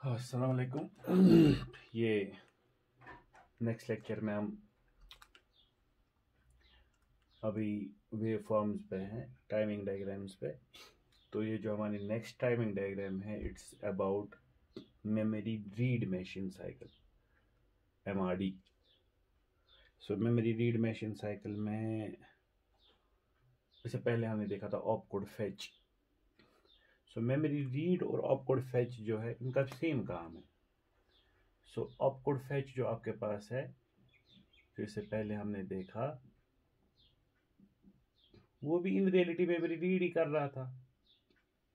अस्सलाम वालेकुम। ये नेक्स्ट लेक्चर में हम अभी वेव फॉर्म्स पे हैं, टाइमिंग डायग्राम्स पे। तो ये जो हमारी नेक्स्ट टाइमिंग डायग्राम है, it's about memory read machine cycle, MRD. So memory read machine cycle में इससे पहले हमने देखा था ऑपकोड फेच। सो मेमोरी रीड और ऑपकोड फेच जो है, इनका सेम काम है। सो ऑपकोड फेच जो आपके पास है, जो इससे पहले हमने देखा, वो भी इन रियलिटी मेमोरी रीड ही कर रहा था।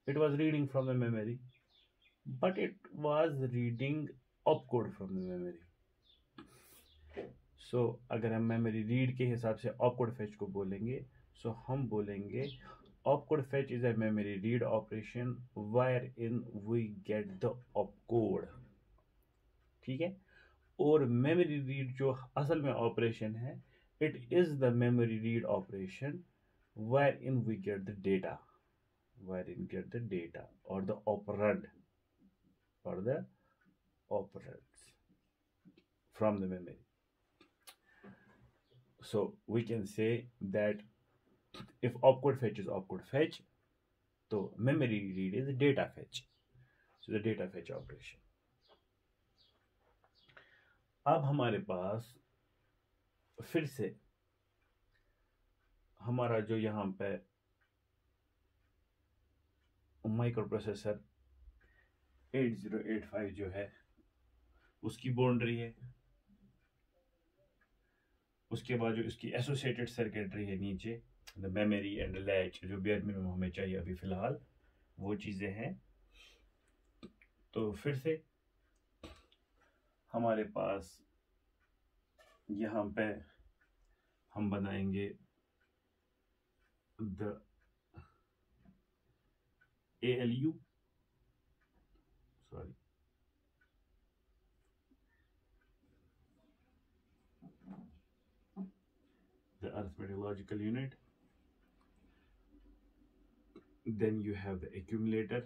It was reading from the memory, but it was reading opcode from the memory. So अगर हम मेमोरी रीड के हिसाब से ऑपकोड फेच को बोलेंगे, सो हम बोलेंगे opcode fetch is a memory read operation wherein we get the opcode. ठीक है। और मेमोरी रीड जो असल में ऑपरेशन है, it is the memory read operation wherein we get the data, wherein get the data or the operand or the operands from the memory. So we can say that if opcode fetch is opcode fetch, so memory read is data fetch. So the data fetch operation. अब हमारे पास फिर से हमारा जो यहाँ पे micro processor 8085 जो है, उसकी बाउंड्री है। उसके बाद जो इसकी एसोसिएटेड सर्किटरी है नीचे, द मेमोरी एंड लैच, जो बेयर मिनिमम हमें चाहिए अभी फिलहाल, वो चीज़ें हैं। तो फिर से हमारे पास यहाँ पे हम बनाएंगे the ALU, sorry, the arithmetic logical unit. Then you have the accumulator.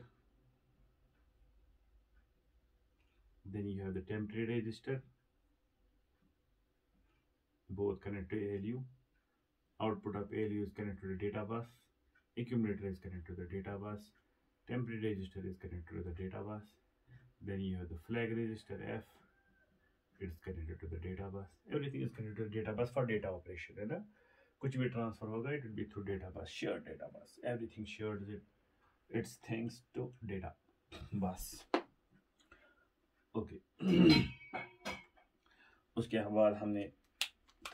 Then you have the temporary register, both connected to ALU. Output of ALU is connected to the data bus. Accumulator is connected to the data bus. Temporary register is connected to the data bus. Then you have the flag register F. It's connected to the data bus. Everything is connected to the data bus for data operation, है ना? कुछ भी transfer होगा, it will be through data bus, shared data bus. Everything shared its things to data bus. Okay. उसके बाद हमने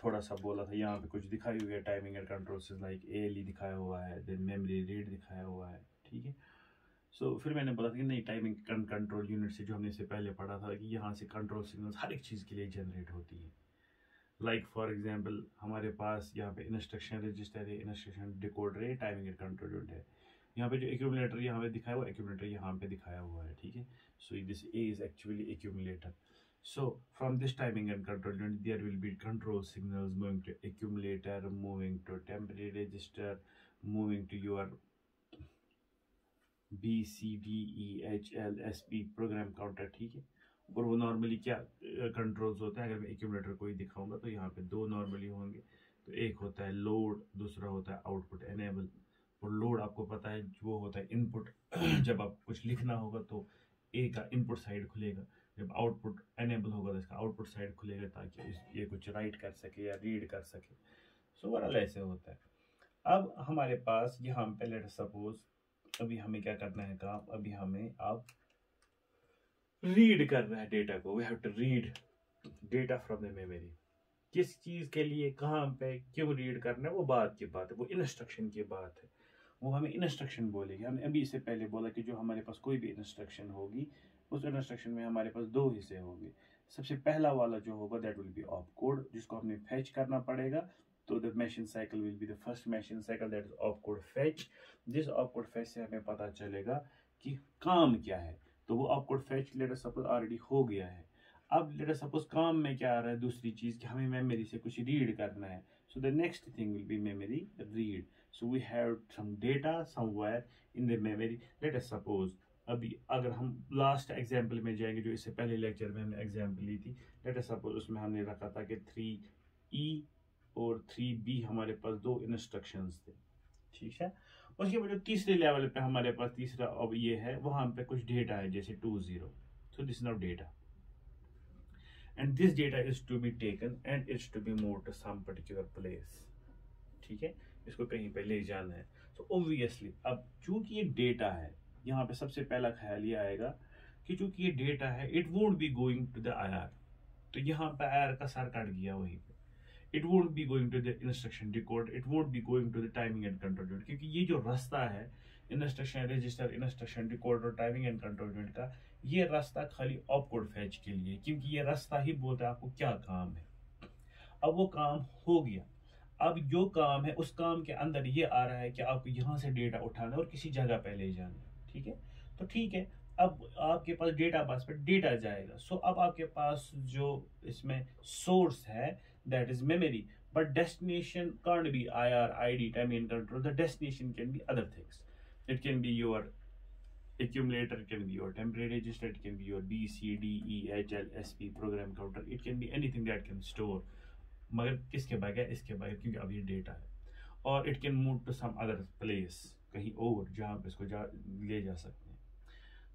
थोड़ा सा बोला था, यहाँ पे कुछ दिखाई हुई है timing and control system, like ALE दिखाया हुआ है, देन मेमोरी रीड दिखाया हुआ है। ठीक है। सो फिर मैंने बोला था कि नहीं, टाइमिंग कंट्रोल यूनिट से जो हमने इससे पहले पढ़ा था कि यहाँ से कंट्रोल सिग्नल्स हर एक चीज़ के लिए जनरेट होती है। लाइक फॉर एग्जांपल हमारे पास यहाँ पे इंस्ट्रक्शन रजिस्टर है, इंस्ट्रक्शन डिकोडर है, टाइमिंग एंड कंट्रोल यूनिट है। यहाँ पे जो एक्यूमुलेटर यहाँ पे दिखाया हुआ, एक्यूमुलेटर यहाँ पे दिखाया हुआ है। ठीक है। So this A is actually accumulator. So from this timing and control unit, there will be control signals moving to accumulator, moving to temporary register, moving to your B, C, D, E, H, L, S, P program counter. ठीक है। और वो normally क्या controls होते हैं, अगर मैं accumulator को ही दिखाऊंगा तो यहाँ पे दो नॉर्मली होंगे। तो एक होता है लोड, दूसरा होता है आउटपुट एनेबल। और लोड आपको पता है वो होता है इनपुट। जब आप कुछ लिखना होगा तो ए का इनपुट साइड खुलेगा, जब आउटपुट एनेबल होगा तो इसका आउटपुट साइड खुलेगा, ताकि ये कुछ राइट कर सके या रीड कर सके। सो ओवरऑल ऐसे होता है। अब हमारे पास यहाँ पे लेट सपोज अभी हमें क्या करना है काम, अभी हमें अब रीड करना है डेटा को। We have to read data from the memory. किस चीज के लिए, कहाँ पे, क्यों रीड करना है, वो बात की बात है, वो इंस्ट्रक्शन की बात है, वो हमें इंस्ट्रक्शन बोलेगी। हमने अभी इससे पहले बोला कि जो हमारे पास कोई भी इंस्ट्रक्शन होगी, उस इंस्ट्रक्शन में हमारे पास दो हिस्से होंगे। सबसे पहला वाला जो होगा दैट विल बी ऑपकोड, जिसको हमें फेच करना पड़ेगा। तो the machine cycle will be the first machine cycle, that is opcode fetch. जिस ऑपकोड फेच से हमें पता चलेगा कि काम क्या है। तो वो opcode fetch late us suppose already हो गया है। अब लेट अस सपोज काम में क्या आ रहा है, दूसरी चीज कि हमें मेमोरी से कुछ रीड करना है। So the next thing will be memory read. So we have some data somewhere in the memory. Let us suppose अभी अगर हम लास्ट एग्जाम्पल में जाएंगे, जो इससे पहले लेक्चर में हमने एग्जाम्पल ली थी, लेट अस सपोज उसमें हमने रखा था कि 3E और 3B हमारे पास दो इंस्ट्रक्शंस थे, ठीक है। उसके बाद जो तीसरे लेवल पे हमारे पास तीसरा अब ये है, वहां पे कुछ डेटा है जैसे 20, सो this is now data and this data is to be taken and it's to be moved to some particular place, ठीक है, इसको कहीं पे ले जाना है। तो ऑब्वियसली अब चूंकि ये डेटा है, यहाँ पे सबसे पहला ख्याल ये आएगा कि चूंकि ये डेटा है, it won't be going to the IR, तो यहाँ पे IR का सर कट गया वहीं पे, it won't be going to the instruction decode, it won't be going to the timing and control unit, क्योंकि ये जो रास्ता है instruction register, instruction decoder, timing and control unit का, ये रास्ता खाली ऑपकोड फैच के लिए, क्योंकि ये रास्ता ही बोलता है आपको क्या काम है। अब वो काम हो गया, अब जो काम है उस काम के अंदर ये आ रहा है कि आपको यहाँ से डेटा उठाना और किसी जगह पे ले जाना, ठीक है। तो ठीक है, अब आपके पास डेटा बस पे डेटा जाएगा, सो अब आपके पास जो इसमें सोर्स है that is memory, but destination can't be IR, ID, time and control. The destination can be other things. It can be your accumulator, it can be your temporary register, it can be your B, C, D, E, H, L, SP, program counter. It can be anything that can store. मगर किसके बगैर, इसके बगैर, क्योंकि अब ये data है। और it can move to some other place, कहीं और जहाँ पे इसको ले जा सकते हैं।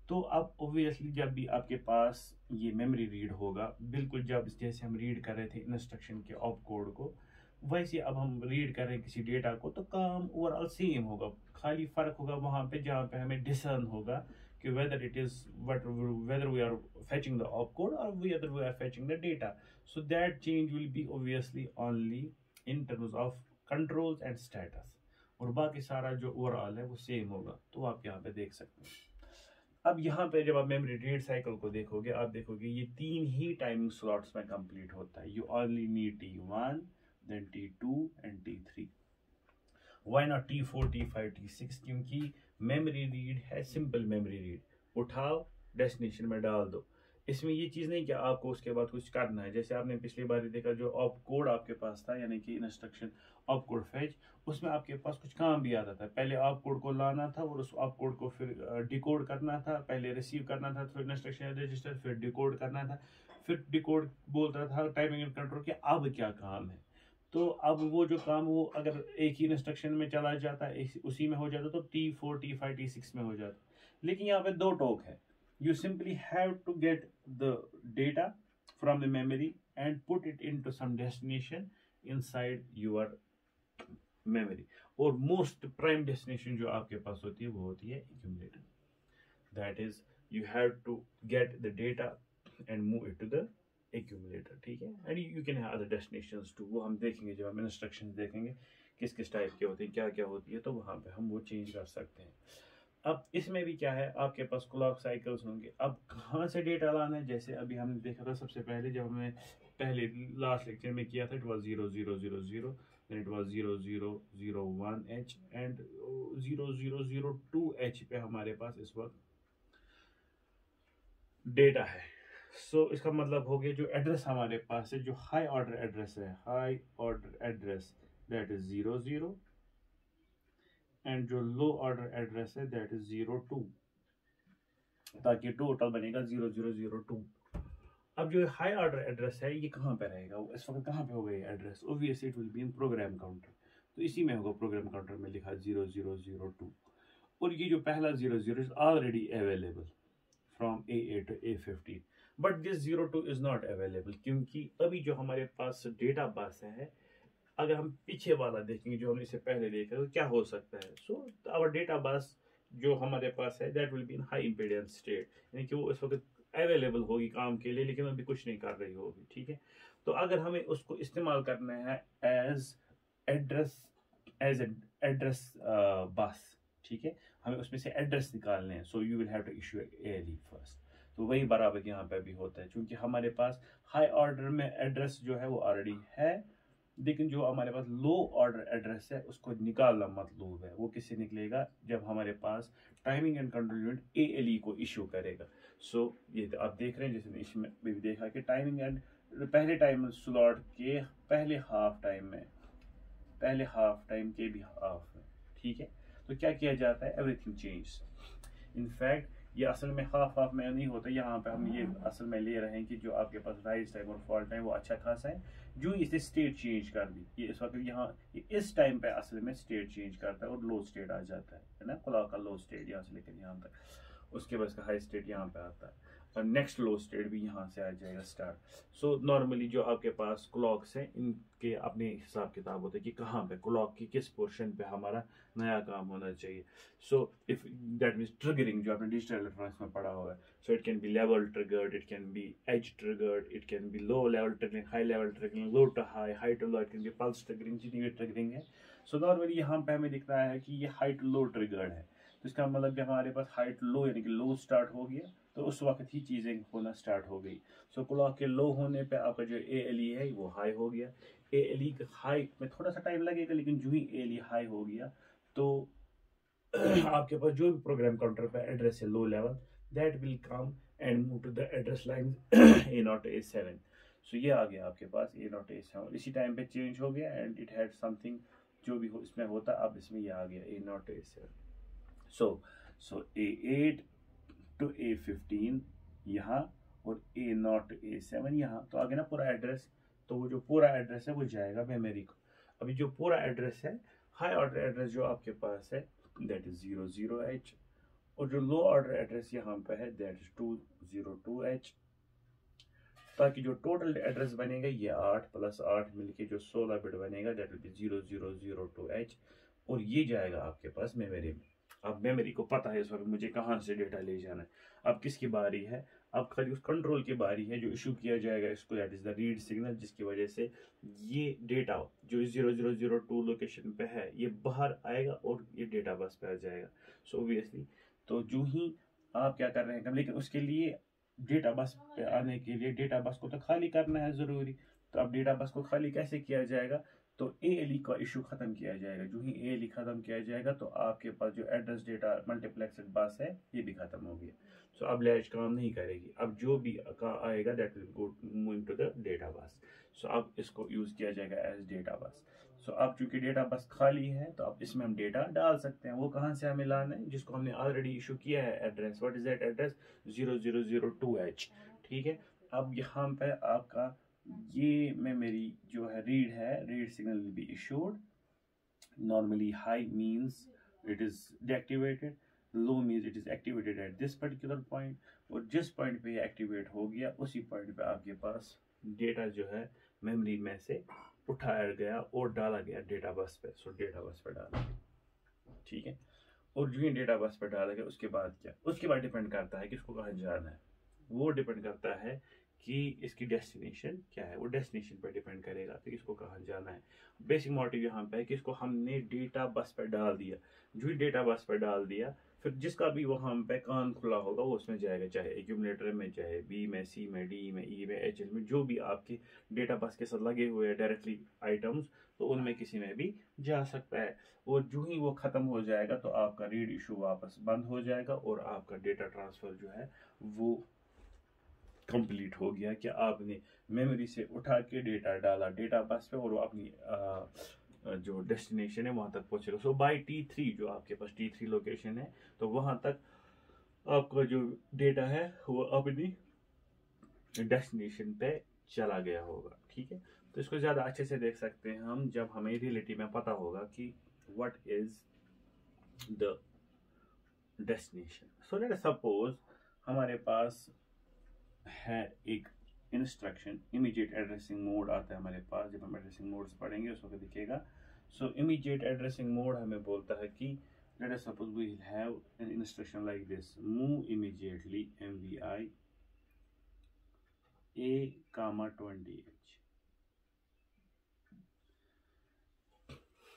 तो अब ऑब्वियसली जब भी आपके पास ये मेमोरी रीड होगा, बिल्कुल जब जैसे हम रीड कर रहे थे इंस्ट्रक्शन के ऑप कोड को, वैसे अब हम रीड कर रहे हैं किसी डेटा को, तो काम ओवरऑल सेम होगा, खाली फर्क होगा वहाँ पे जहाँ पे हमें डिसर्न होगा कि whether it is whether we are fetching the opcode or whether we are fetching the data. So that change will be obviously only in terms of controls and status, और बाकी सारा जो ओवरऑल है वो same होगा। तो आप यहाँ पे देख सकते हैं। अब यहाँ पे जब आप मेमोरी रीड साइकिल को देखोगे, आप देखोगे ये तीन ही टाइमिंग स्लॉट्स में कंप्लीट होता है। You only need T1, then T2 and T3। Why not T4, T5, T6? क्योंकि मेमोरी रीड है सिंपल मेमोरी रीड, उठाओ डेस्टिनेशन में डाल दो। इसमें ये चीज़ नहीं कि आपको उसके बाद कुछ करना है। जैसे आपने पिछली बार देखा, जो ऑप कोड आपके पास था, यानी कि इंस्ट्रक्शन ऑप कोड फैच, उसमें आपके पास कुछ काम भी आता था। पहले ऑप कोड को लाना था और उस ऑप कोड को फिर डिकोड करना था, पहले रिसीव करना था थ्रू इंस्ट्रक्शन रजिस्टर, फिर डिकोड करना था, फिर डिकोड बोलता था टाइमिंग एंड कंट्रोल के अब क्या काम है। तो अब वो जो काम वो अगर एक ही इंस्ट्रक्शन में चला जाता है, उसी में हो जाता, तो T4, T5, T6 में हो जाता। लेकिन यहाँ पे दो टोक है, you simply have to get the data from the memory and put it into some destination inside your memory, और most prime destination जो आपके पास होती है वो होती है accumulator, that is you have to get the data and move it to the accumulator, ठीक है। And you can have other destinations too, वो हम देखेंगे जब हम इंस्ट्रक्शंस देखेंगे किस किस टाइप के होते हैं, क्या क्या होती है, तो वहाँ पे हम वो चेंज कर सकते हैं। अब इसमें भी क्या है, आपके पास क्लॉक साइकिल्स होंगे। अब कहाँ से डेटा लाना है, जैसे अभी हमने देखा था सबसे पहले जब हमने पहले लास्ट लेक्चर में किया था, it was 0000, then it was 0001H and 0002H पे हमारे पास इस वक्त डेटा है। सो इसका मतलब हो गया जो एड्रेस हमारे पास है, जो हाई ऑर्डर एड्रेस है, high order address that is 00, and जो लो ऑर्डर एड्रेस है दैट इज 02, ताकि टोटल बनेगा 0002। अब जो हाई ऑर्डर एड्रेस है ये कहाँ पे रहेगा, इस वक्त कहाँ पे होगा ये address? Obviously it will be in program counter, तो इसी में होगा प्रोग्राम काउंटर में लिखा 0002। और ये जो पहला 00 is already available from A8 to A15, but this 02 is not available, क्योंकि अभी जो हमारे पास डेटा बस है, अगर हम पीछे वाला देखेंगे जो हमने इससे पहले देखा, तो क्या हो सकता है? सो आवर डेटा बस जो हमारे पास है that will be in high impedance state, यानी कि वो इस वक्त अवेलेबल होगी काम के लिए, लेकिन अभी कुछ नहीं कर रही होगी, ठीक है। तो अगर हमें उसको इस्तेमाल करना है एज एड्रेस बस, ठीक है, हमें उसमें से एड्रेस निकालने हैं, so you will have to issue ALE first. तो वही बराबर यहाँ पे भी होता है, क्योंकि हमारे पास हाई ऑर्डर में एड्रेस जो है वो ऑलरेडी है, लेकिन जो हमारे पास लो ऑर्डर एड्रेस है उसको निकालना मतलब है। वो किससे निकलेगा? जब हमारे पास timing and control unit ALE को इशू करेगा। सो ये आप देख रहे हैं, जैसे इसमें भी देखा कि टाइमिंग एंड पहले टाइम स्लॉट के पहले हाफ टाइम के भी हाफ में, ठीक है। तो क्या किया जाता है? Everything change. इनफैक्ट ये असल में हाफ हाफ में नहीं होता, यहाँ पे हम ये असल में ले रहे हैं कि जो आपके पास राइज टाइम और फॉल टाइम वो अच्छा खासा है। जो इसने स्टेट चेंज कर दी, ये इस वक्त यहाँ इस टाइम पे असल में स्टेट चेंज करता है और लो स्टेट आ जाता है ना, क्लॉक का लो स्टेट यहाँ से लेकर यहाँ तक, उसके बाद हाई स्टेट यहाँ पे आता है और नेक्स्ट लो स्टेट भी यहाँ से आ जाएगा स्टार्ट। सो नॉर्मली जो आपके पास क्लॉक्स हैं इनके अपने हिसाब किताब होते हैं कि कहाँ पे क्लॉक की किस पोर्शन पे हमारा नया काम होना चाहिए। So if that means triggering जो आपने डिजिटल इलेक्ट्रॉनिक्स में पढ़ा हुआ है, so it can be level triggered, it can be edge triggered, it can be low level triggering, high level triggering, low to high, high to low, it can be pulse triggering, जितनी भी triggering है। So normally यहाँ पे हमें दिख रहा है कि ये हाई टू लो ट्रिगर्ड है, तो इसका मतलब जब हमारे पास हाई टू लो यानी कि लो स्टार्ट हो गया तो उस वक्त ही चीज़ें होना स्टार्ट हो गई। सो क्लॉक के लो होने पे आपका जो ALE है वो हाई हो गया। ALE का हाई में थोड़ा सा टाइम लगेगा, लेकिन जो ही ALE हाई हो गया तो आपके पास जो भी प्रोग्राम काउंटर पे एड्रेस है low level, that will come and move to the address line A0 A7। So ये आ गया आपके पास A0 A7, इसी टाइम पे चेंज हो गया एंड इट हैड समथिंग जो भी इसमें होता, अब इसमें ये आ गया A0 A7। So A8 to A15 यहाँ और A0 to A7 यहाँ, तो आगे ना पूरा एड्रेस, तो वो जो पूरा एड्रेस है वो जाएगा मेमोरी को। अभी जो पूरा एड्रेस है हाई ऑर्डर एड्रेस जो आपके पास है दैट इज 00H, और जो लो ऑर्डर एड्रेस यहाँ पे है दैट इज 202H, ताकि जो टोटल एड्रेस बनेगा ये 8 + 8 मिलके जो 16 बिट बनेगा दैट विल बी 0002H, और ये जाएगा आपके पास मेमोरी में। अब मेमोरी को पता है इस वक्त मुझे कहाँ से डेटा ले जाना है। अब किसकी बारी है, अब खाली उस कंट्रोल की बारी है जो इशू किया जाएगा इसको, that is the read signal, जिसकी वजह से ये डेटा जो 0002 लोकेशन पे है ये बाहर आएगा और ये डेटा बस पे आ जाएगा। सो ऑब्वियसली तो जो ही आप क्या कर रहे हैं, लेकिन उसके लिए डेटा बस पे आने के लिए डेटा बस को तो खाली करना है ज़रूरी। तो अब डेटा बस को खाली कैसे किया जाएगा, तो ALE का इशू ख़त्म किया जाएगा। जो ही ALE ख़त्म किया जाएगा तो आपके पास जो एड्रेस डेटा मल्टीप्लेक्सेड बस है ये भी ख़त्म हो गया। सो अब लैच काम नहीं करेगी, अब जो भी का आएगा that will go move to the data bus. So अब इसको यूज़ किया जाएगा एज डेटा बस। सो अब चूंकि डेटा बस खाली है तो अब इसमें हम डेटा डाल सकते हैं। वो कहाँ से हमें लाना है, जिसको हमने ऑलरेडी इशू किया है address, what is that address 0002H। ठीक है, अब यहाँ पे आपका ये मेमोरी जो है read signal will be issued. Normally high means it is deactivated, low means it is activated at this particular point, और जिस पॉइंट पे ये एक्टिवेट हो गया उसी पॉइंट पे आपके पास डेटा जो है मेमोरी में से उठाया गया और डाला गया डेटा बस पे। सो डेटा बस पे डाला गया, ठीक है। और जो ही डेटा बस पे डाला गया उसके बाद क्या, उसके बाद डिपेंड करता है कि इसको कहाँ जाना है। वो डिपेंड करता है कि इसकी डेस्टिनेशन क्या है, वो डेस्टिनेशन पर डिपेंड करेगा कि इसको कहाँ जाना है। बेसिक मोटिव यहाँ पे है कि इसको हमने डेटा बस पर डाल दिया, जो ही डेटा बस पर डाल दिया फिर जिसका भी वहाँ पे कान खुला होगा वो उसमें जाएगा, चाहे एक्यूमुलेटर में, चाहे B में, C में, D में, E में, HL में, जो भी आपके डेटा बस के साथ लगे हुए हैं डायरेक्टली आइटम्स, तो उनमें किसी में भी जा सकता है। और जो ही वो ख़त्म हो जाएगा तो आपका रीड इशू वापस बंद हो जाएगा और आपका डेटा ट्रांसफ़र जो है वो कंप्लीट हो गया कि आपने मेमोरी से उठा के डेटा डाला डेटा बस पे और वो अपनी जो डेस्टिनेशन है वहाँ तक पहुँचेगा। सो बाय T3 जो आपके पास T3 लोकेशन है तो वहाँ तक आपका जो डेटा है वो अपनी डेस्टिनेशन पे चला गया होगा, ठीक है। तो इसको ज़्यादा अच्छे से देख सकते हैं हम जब हमें रियलिटी में पता होगा कि what is the destination. So let suppose हमारे पास है एक इंस्ट्रक्शन इमीडिएट एड्रेसिंग मोड आता है हमारे पास, जब हम एड्रेसिंग मोड्स पढ़ेंगे उस वक्त दिखेगा। सो इमीडिएट एड्रेसिंग मोड हमें बोलता है कि let us suppose we have an instruction like this, move immediately MVI A,20H।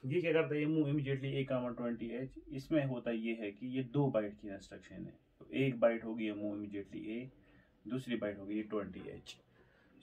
ये क्या करता है, ये मूव इमीडिएटली A,20H, इसमें होता ये है कि ये 2 बाइट की इंस्ट्रक्शन है। तो एक बाइट होगी मूव इमीडिएटली A, दूसरी बाइट होगी 20H।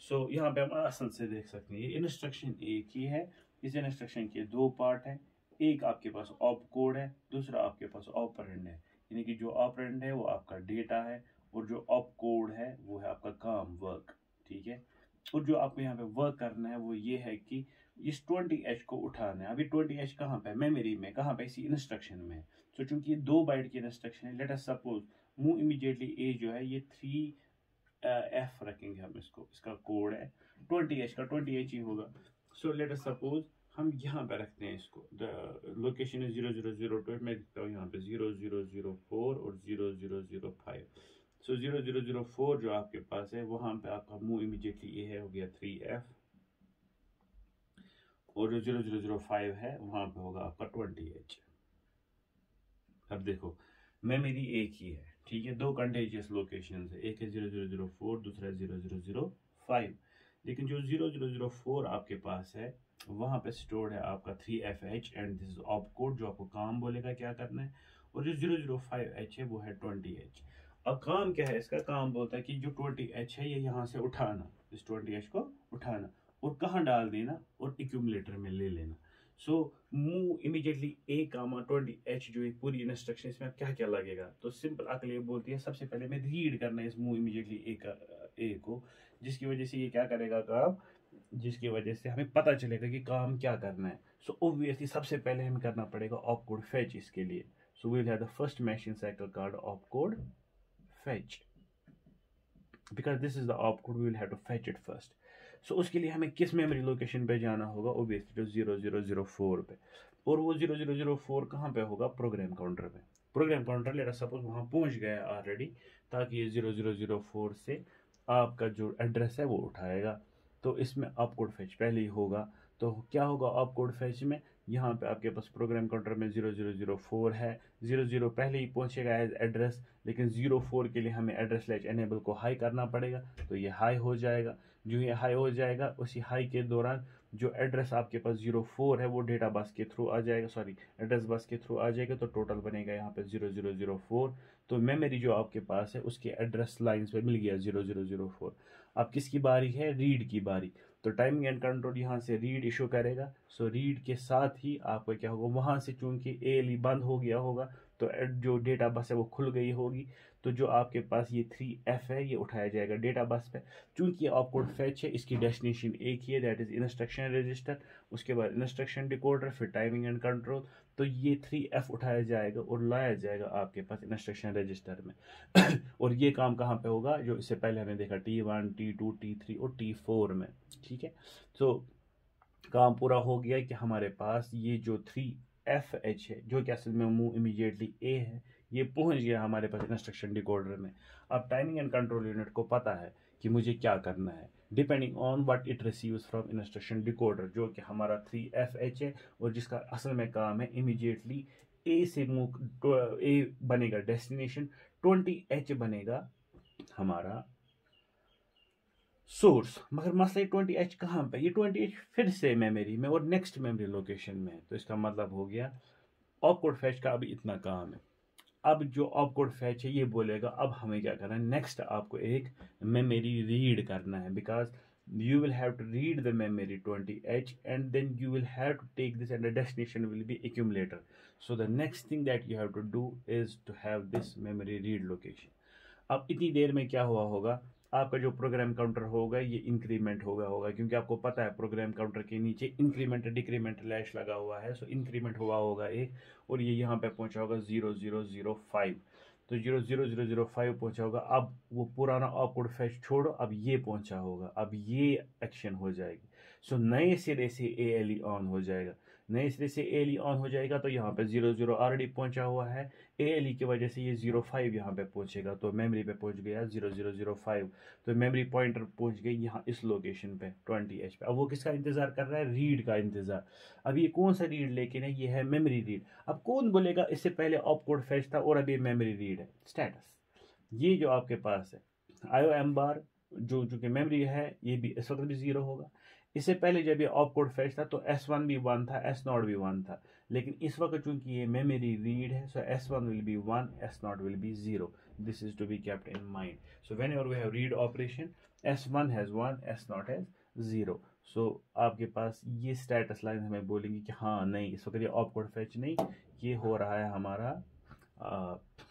सो यहाँ पे हम असल से देख सकते हैं ये इंस्ट्रक्शन एक ही है। इस इंस्ट्रक्शन के 2 पार्ट हैं, एक आपके पास ऑप कोड है, दूसरा आपके पास ऑपरेंड है। यानी कि जो ऑपरेंड है वो आपका डेटा है और जो ऑप कोड है वो है आपका काम वर्क, ठीक है। और जो आपको यहाँ पे वर्क करना है वो ये है कि इस 20H को उठाना है। अभी 20H कहाँ पे है? मेमोरी में। कहाँ पे? इसी इंस्ट्रक्शन में। तो चूंकि ये 2 बाइट की इंस्ट्रक्शन है, let us suppose move immediately A जो है ये 3F रखेंगे हम इसको, इसका कोड है 20H का 20H ही होगा। सो लेट अस सपोज हम यहाँ पे रखते हैं इसको, द लोकेशन है 0002, मैं लिखता हूँ यहाँ पे 0004 और 0005। सो 0004 जो आपके पास है वहाँ पे आपका मूव इमीडिएटली ए है, हो गया 3F, और जो 0005 है वहाँ पे होगा आपका 20H। अब देखो मेमोरी एक ही है, ठीक है, 2 कंटेजियस लोकेशन है, एक है 0004, दूसरा है 0005, लेकिन जो 0004 आपके पास है वहाँ पे स्टोर्ड है आपका 3FH and this is op code जो आपको काम बोलेगा क्या करना है, और जो 005H है वो है 20H। अब काम क्या है इसका? काम बोलता है कि जो 20H है ये यहाँ से उठाना, इस 20H को उठाना और कहाँ डाल देना, और एक्यूमुलेटर में ले लेना। सो मूव इमीडिएटली ए कामा 20H जो एक पूरी इंस्ट्रक्शन, इसमें क्या क्या लगेगा? तो सिंपल अकल ये बोलती है सबसे पहले मैं रीड करना है इस मूव इमीडिएटली ए को, जिसकी वजह से ये क्या करेगा काम, जिसकी वजह से हमें पता चलेगा कि काम क्या करना है। सो ऑब्वियसली सबसे पहले हमें करना पड़ेगा ऑपकोड फेच इसके लिए। So we will have the first machine cycle called opcode fetch, because this is the opcode we will have to fetch it first. So उसके लिए हमें किस मेमोरी लोकेशन पे जाना होगा? ऑब्वियसली जो 0004 पे, और वो 0004 कहाँ पे होगा? प्रोग्राम काउंटर पे। Program counter late us suppose वहाँ पहुँच गया ऑलरेडी, ताकि ये 0004 से आपका जो एड्रेस है वो उठाएगा। तो इसमें ऑपकोड फेच पहले ही होगा। तो क्या होगा ऑपकोड फेच में? यहाँ पे आपके पास प्रोग्राम काउंटर में 0004 है, 00 पहले ही पहुँचेगा एज एड्रेस, लेकिन 04 के लिए हमें एड्रेस लैच एनेबल को हाई करना पड़ेगा, तो ये हाई हो जाएगा। जो ये हाई हो जाएगा उसी हाई के दौरान जो एड्रेस आपके पास 04 है वो डेटा बस के थ्रू आ जाएगा, सॉरी एड्रेस बस के थ्रू आ जाएगा, तो टोटल बनेगा यहाँ पे 0004। तो मेमोरी जो आपके पास है उसके एड्रेस लाइन्स पे मिल गया 0004। अब किसकी बारी है? रीड की बारी। तो टाइमिंग एंड कंट्रोल यहाँ से रीड इशू करेगा। सो रीड के साथ ही आपका क्या होगा, वहाँ से चूंकि ALE बंद हो गया होगा तो जो डेटा बस है वो खुल गई होगी, तो जो आपके पास ये 3F है ये उठाया जाएगा डेटा बस पे। चूंकि ऑपकोड फेच है इसकी डेस्टिनेशन एक ही है, दैट इज इंस्ट्रक्शन रजिस्टर, उसके बाद इंस्ट्रक्शन डिकोडर, फिर टाइमिंग एंड कंट्रोल। तो ये 3F उठाया जाएगा और लाया जाएगा आपके पास इंस्ट्रक्शन रजिस्टर में और ये काम कहाँ पे होगा? जो इससे पहले हमने देखा T1, T2, T3 और T4 में, ठीक है। तो काम पूरा हो गया कि हमारे पास ये जो 3FH है जो कि असल में मूव इमीडिएटली ए है, ये पहुंच गया हमारे पास इंस्ट्रक्शन डिकोडर में। अब टाइमिंग एंड कंट्रोल यूनिट को पता है कि मुझे क्या करना है, depending on what it receives from instruction decoder, जो कि हमारा 3FH है और जिसका असल में काम है इमीडिएटली ए से मूव, ए बनेगा डेस्टिनेशन, 20H बनेगा हमारा सोर्स। मगर मसला 20H कहाँ पे? ये 20H फिर से मेमोरी में और नेक्स्ट मेमोरी लोकेशन में है। तो इसका मतलब हो गया ऑपकोड फैच का अभी इतना काम है। अब जो ऑपकोड फैच है ये बोलेगा अब हमें क्या करना है, नेक्स्ट आपको एक मेमोरी रीड करना है, because you will have to read the memory 20H and then you will have to take this and the destination will be accumulator. So the next thing that you have to do is to have this memory read location. अब इतनी देर में क्या हुआ होगा, आपका जो program counter होगा ये इंक्रीमेंट होगा क्योंकि आपको पता है प्रोग्राम काउंटर के नीचे इंक्रीमेंट डिक्रीमेंट लैश लगा हुआ है। सो इंक्रीमेंट हुआ होगा एक, और ये यहाँ पे पहुंचा होगा 0005। तो 00005 पहुंचा होगा। अब वो पुराना ऑपकोड फैच छोड़ो, अब ये पहुंचा होगा, अब ये एक्शन हो जाएगी। सो नए सिरे से ALE ऑन हो जाएगा। नए सिरे से ALE ऑन हो जाएगा तो यहाँ पे 00 ऑलरेडी पहुंचा हुआ है, ALE की वजह से ये 05 यहाँ पे पहुंचेगा, तो मेमोरी पे पहुंच गया 0005। तो मेमोरी पॉइंटर पहुंच गई यहाँ इस लोकेशन पे 20H पे। अब वो किसका इंतजार कर रहा है? रीड का इंतजार। अब ये कौन सा रीड लेकिन है? ये है मेमोरी रीड। अब कौन बोलेगा इससे पहले ऑपकोड फैच था और अब ये मेमोरी रीड है? स्टेटस ये जो आपके पास है IOM बार जो कि मेमोरी है ये भी इस वक्त भी 0 होगा। इससे पहले जब ये ऑपकोड फैच था तो S1 भी 1 था, S0 भी 1 था, लेकिन इस वक्त चूंकि ये मेमोरी रीड है so S1 will be 1, S0 will be 0। This is to be kept in mind. So whenever we have read operation S1 has 1, S0 has 0। So आपके पास ये स्टेटस लाइन हमें बोलेंगी कि हाँ नहीं इस वक्त ये ऑपकोड फैच नहीं, ये हो रहा है हमारा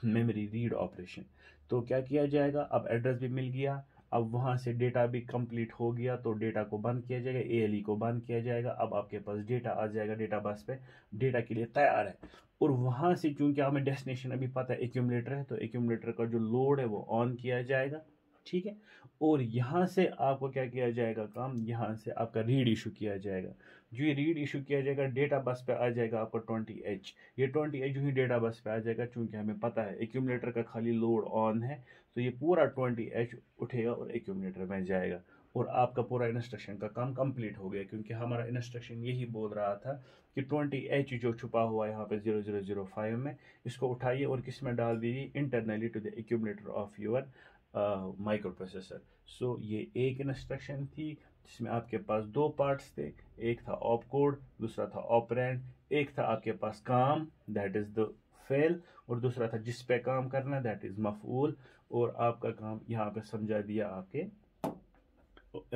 मेमोरी रीड ऑपरेशन। तो क्या किया जाएगा? अब एड्रेस भी मिल गया, अब वहाँ से डेटा भी कंप्लीट हो गया तो डेटा को बंद किया जाएगा, ALE को बंद किया जाएगा। अब आपके पास डेटा आ जाएगा डेटा बस पे, डेटा के लिए तैयार है। और वहाँ से चूंकि हमें डेस्टिनेशन अभी पता है एक्यूमुलेटर है, तो एक्यूमुलेटर का जो लोड है वो ऑन किया जाएगा, ठीक है। और यहाँ से आपको क्या किया जाएगा काम, यहाँ से आपका रीड इशू किया जाएगा। जो ये रीड इशू किया जाएगा डेटा बस पे आ जाएगा आपका 20H। ये 20H जो ही डेटा बस पे आ जाएगा, चूंकि हमें पता है एक्यूमुलेटर का खाली लोड ऑन है, तो ये पूरा 20H उठेगा और एक्यूमुलेटर में जाएगा और आपका पूरा इंस्ट्रक्शन का काम कंप्लीट हो गया। क्योंकि हमारा इंस्ट्रक्शन यही बोल रहा था कि 20H जो छुपा हुआ है यहाँ पे 0005 में, इसको उठाइए और किस में डाल दीजिए, internally to the accumulator of your microprocessor. So ये एक इंस्ट्रक्शन थी जिसमें आपके पास दो पार्ट्स थे, एक था ऑप कोड, दूसरा था ऑपरेंड। एक था आपके पास काम, दैट इज द फेल, और दूसरा था जिस पे काम करना, दैट इज मफूल। और आपका काम यहाँ पे समझा दिया आपके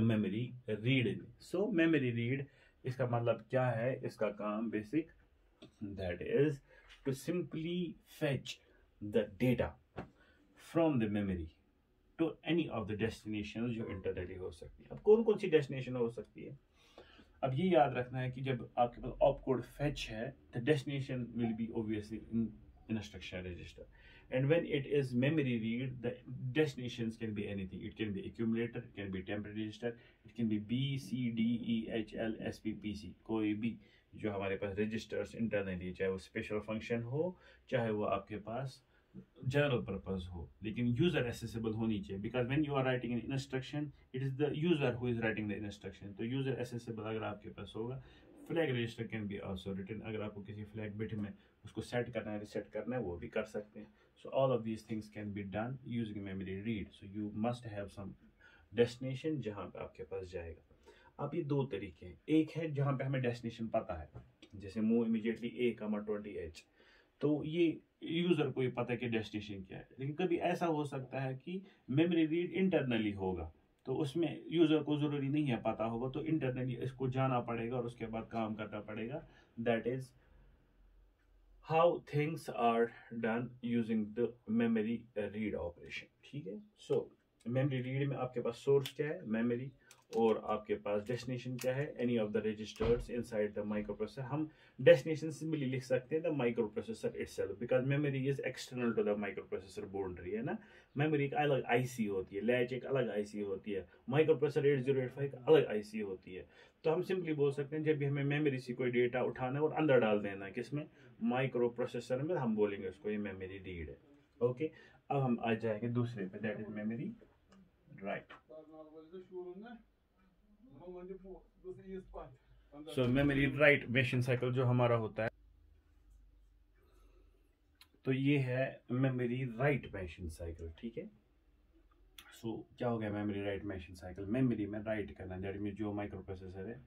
मेमोरी रीड में। सो मेमोरी रीड इसका मतलब क्या है, इसका काम basic that is to simply fetch the data from the memory to any of the destination जो इंटरनली हो सकती है। अब कौन कौन सी डेस्टिनेशन हो सकती है, अब ये याद रखना है कि जब आपके पास ऑप कोड फेच है, the destination will be obviously in instruction register, and when it is memory read, the destinations can be anything. It can be accumulator, it can be temporary register, it can be B C D E H L S P P C, कोई भी जो हमारे पास registers internally, चाहे वो special function हो, चाहे वो आपके पास जनरल पर्पज हो, लेकिन यूजर एसेसिबल होनी चाहिए। Because when you are writing an instruction, it is the user who is writing the instruction. तो यूजर एसेसिबल अगर आपके पास होगा, flag register can be also written, अगर आपको किसी फ्लैग बिट में उसको सेट करना है, रिसेट करना है, वो भी कर सकते हैं। So all of these things can be done using memory read. So you must have some destination जहाँ पे आपके पास जाएगा। अब ये दो तरीके हैं, एक है जहाँ पे हमें डेस्टिनेशन पता है, जैसे मूव इमीडिएटली A, 20H, तो ये यूजर को ही पता है कि डेस्टिनेशन क्या है। लेकिन कभी ऐसा हो सकता है कि मेमोरी रीड इंटरनली होगा, तो उसमें यूजर को जरूरी नहीं है पता होगा, तो इंटरनली इसको जाना पड़ेगा और उसके बाद काम करना पड़ेगा। That is how things are done using the memory read operation, ठीक है। सो मेमोरी रीड में आपके पास सोर्स क्या है, मेमोरी, और आपके पास डेस्टिनेशन क्या है, any of the registers inside the microprocessor. हम डेस्टिनेशन सिंपली लिख सकते हैं the microprocessor itself, because memory is external to the microprocessor boundary, है ना। मेमोरी एक अलग आईसी होती है, लैच एक अलग आईसी होती है, माइक्रो प्रोसेसर 8085 का अलग आईसी होती है। तो हम सिंपली बोल सकते हैं जब भी हमें मेमोरी से कोई डेटा उठाना है और अंदर डाल देना है, किसमें, माइक्रो प्रोसेसर में, हम बोलेंगे उसको ये मेमोरी रीड है। ओके, अब हम आ जाएंगे दूसरे पे, that is memory right. So memory right machine cycle जो हमारा होता है, तो ये है मेमोरी राइट मशीन साइकिल, ठीक है। सो क्या हो गया memory write machine cycle, memory में राइट करना, दैट मीन जो माइक्रो प्रोसेसर है,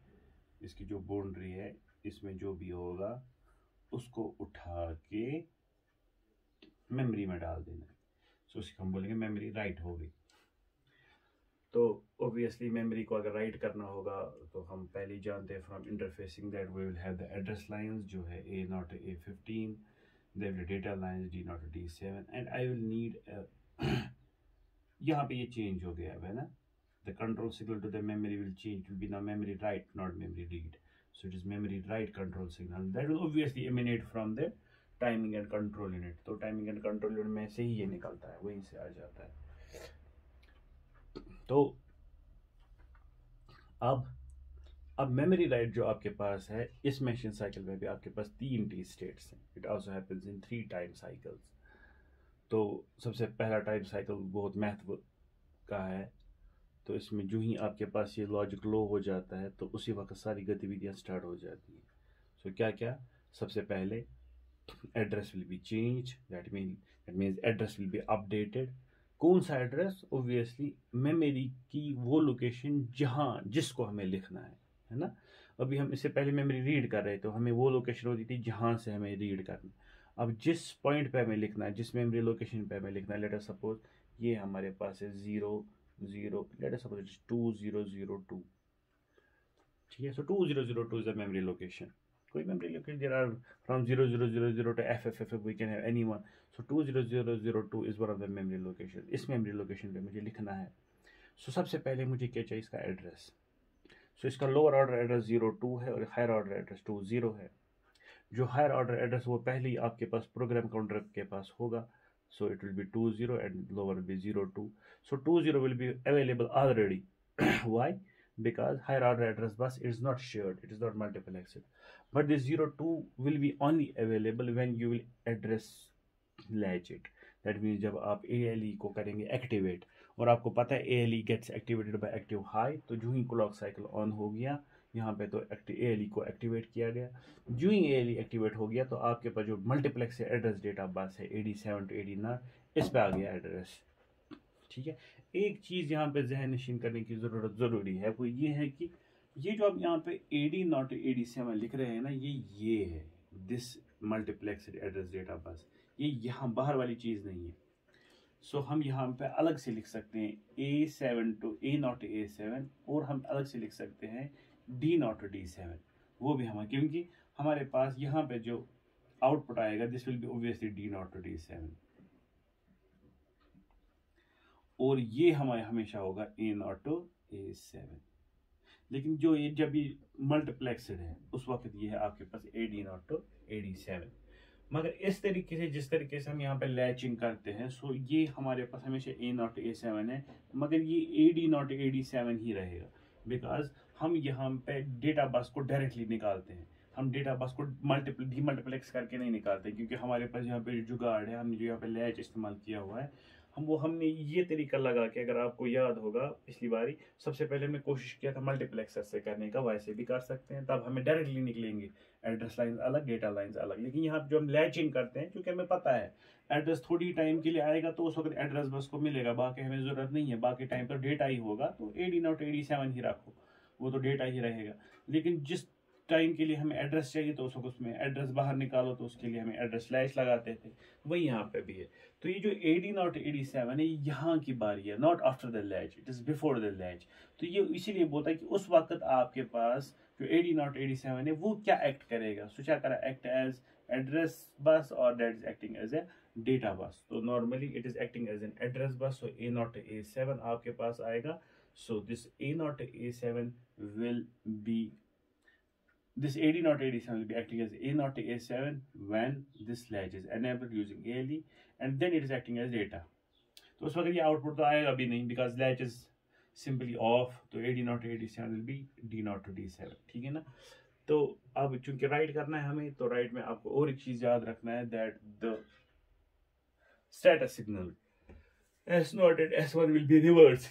इसकी जो बाउंड्री है, इसमें जो भी होगा उसको उठा के मेमोरी में डाल देना है। सो इसको हम बोलेंगे मेमोरी राइट हो गई। तो ऑब्वियसली मेमोरी को अगर राइट करना होगा तो हम पहले ही जानते हैं from interfacing that we will have the address lines जो है A0 to A15, there will data lines D0 to D7, and I will need यहाँ पे ये चेंज हो गया है ना, the control signal to the memory will change, will be now memory write not memory read. So it is memory write control signal that will obviously emanate from the timing and control unit. तो timing and control unit में से ही ये निकलता है, वहीं से आ जाता है। तो अब मेमोरी राइट जो आपके पास है, इस मशीन साइकिल में भी आपके पास 3 टी स्टेट्स हैं। It also happens in 3 time cycles. तो सबसे पहला टाइम साइकिल बहुत महत्व का है, तो इसमें जो ही आपके पास ये लॉजिक लो हो जाता है तो उसी वक्त सारी गतिविधियां स्टार्ट हो जाती हैं। सो क्या क्या, सबसे पहले address will be change, that means address will be updated. कौन सा एड्रेस, ऑब्वियसली मेमोरी की वो लोकेशन जहाँ जिसको हमें लिखना है ना। अभी हम इससे पहले मेमोरी रीड कर रहे तो हमें वो लोकेशन होती थी जहाँ से हमें रीड करना। अब जिस पॉइंट पे हमें लिखना है, जिस मेमोरी लोकेशन पे हमें लिखना है, लेट अस सपोज ये हमारे पास है 0 0, let us suppose it is 2002, ठीक है। So 2002 is the memory location. कोई memory location, there are from 0000 to FFF we can have anyone. So 2002 is one of the memory location. इस memory location पे मुझे लिखना है। सो सबसे पहले मुझे क्या चाहिए, इसका एड्रेस। सो इसका लोअर ऑर्डर एड्रेस 02 है और हायर ऑर्डर एड्रेस 20 है। जो हायर ऑर्डर एड्रेस वो पहले ही आपके पास प्रोग्राम काउंटर के पास होगा, so it will be 20 and lower will be 02। So 20 will be available already why? Because higher order address bus is not shared, it is not multiplexed, but this 02 will be only available when you will address latch it. That means जब आप ALE को करेंगे activate, और आपको पता है ALE gets activated by active high, तो जो ही क्लॉक साइकिल ऑन हो गया यहाँ पे तो ALE को एक्टिवेट किया गया। जो ही ALE एक्टिवेट हो गया तो आपके पास जो मल्टीप्लेक्स एड्रेस डेटा बस है 87 to 89, इस पे आ गया एड्रेस। ठीक है, एक चीज़ यहाँ पे जहन नशीन करने की ज़रूरी है, वो ये है कि ये जो आप यहाँ पे AD0 to 87 लिख रहे हैं ना, ये है दिस मल्टीप्लेक्स एड्रेस डेटा बस, ये यहाँ बाहर वाली चीज़ नहीं है। सो हम यहाँ पे अलग से लिख सकते हैं A0 to A7, और हम अलग से लिख सकते हैं D0 to D7, वो भी हम, क्योंकि हमारे पास यहाँ पे जो आउटपुट आएगा this will be obviously D0 to D7, और ये हमारे हमेशा होगा A0 to A7। लेकिन जो ये जब ये मल्टीप्लेक्सड है उस वक्त ये है आपके पास AD0 to AD7। मगर इस तरीके से जिस तरीके से हम यहाँ पे लैचिंग करते हैं, सो ये हमारे पास हमेशा A0 to A7 है, मगर ये AD0 to AD7 ही रहेगा, बिकॉज हम यहाँ पे डेटा बस को डायरेक्टली निकालते हैं। हम डेटा बस को डीमल्टीप्लेक्स करके नहीं निकालते, क्योंकि हमारे पास यहाँ पे जुगाड़ है, हमने जो यहाँ पे लैच इस्तेमाल किया हुआ है, हमने ये तरीका लगा के, अगर आपको याद होगा पिछली बारी, सबसे पहले हमने कोशिश किया था मल्टीप्लेक्सर से करने का, वैसे भी कर सकते हैं, तब हमें डायरेक्टली निकलेंगे एड्रेस लाइन अलग, डेटा लाइंस अलग। लेकिन यहाँ जो हम लैचिंग करते हैं, क्योंकि हमें पता है एड्रेस थोड़ी टाइम के लिए आएगा तो उस वक्त एड्रेस बस को मिलेगा, बाकी हमें ज़रूरत नहीं है, बाकी टाइम तो डेटा ही होगा, तो AD0 to AD7 ही रखो, वो तो डेटा ही रहेगा। लेकिन जिस टाइम के लिए हमें एड्रेस चाहिए तो उसमें एड्रेस बाहर निकालो, तो उसके लिए हमें एड्रेस स्लैश लगाते थे, वही यहाँ पे भी है। तो ये जो AD0 to AD7 है, यहाँ की बारी है, not after the latch, it is before the latch. तो ये इसीलिए बोलता है कि उस वक्त आपके पास जो AD0 to AD7 है वो क्या एक्ट करेगा, सो क्या करा, एक्ट एज एड्रेस बस और that is acting as a data bus. तो normally it is acting as an address bus, so A0 to A7 आपके पास आएगा। So this A0 to A7 will be, this AD0 to AD7 will be acting as A0 to A7 when this latch is enabled using ALE, and then it is acting as data। तो उस वक्त ये output तो आएगा भी नहीं, because latch is simply of, तो AD0 to AD7 will be D0 to D7। ठीक है ना। तो अब चूंकि राइट करना है हमें, तो राइट में आपको और एक चीज याद रखना है, that the status signal S0 and S1 will be reversed।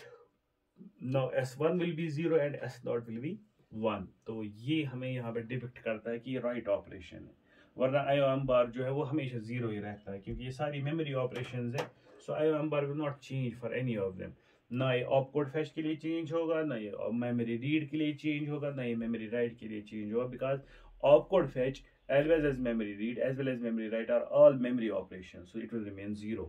now S1 will be 0 and S0 will be 1। तो ये हमें यहाँ पे डिपिक्ट करता है कि ये राइट ऑपरेशन है, वरना IOM बार जो है वो हमेशा 0 ही रहता है, क्योंकि ये सारी मेमोरी ऑपरेशंस है। सो IOM bar will not change for any of them, ना ये ऑपकोड फैच के लिए चेंज होगा, ना ये मेमोरी रीड के लिए चेंज होगा, ना ये मेमोरी राइट के लिए चेंज होगा, because opcode fetch as well as memory read as well as memory write are all memory operations, so it will remain 0।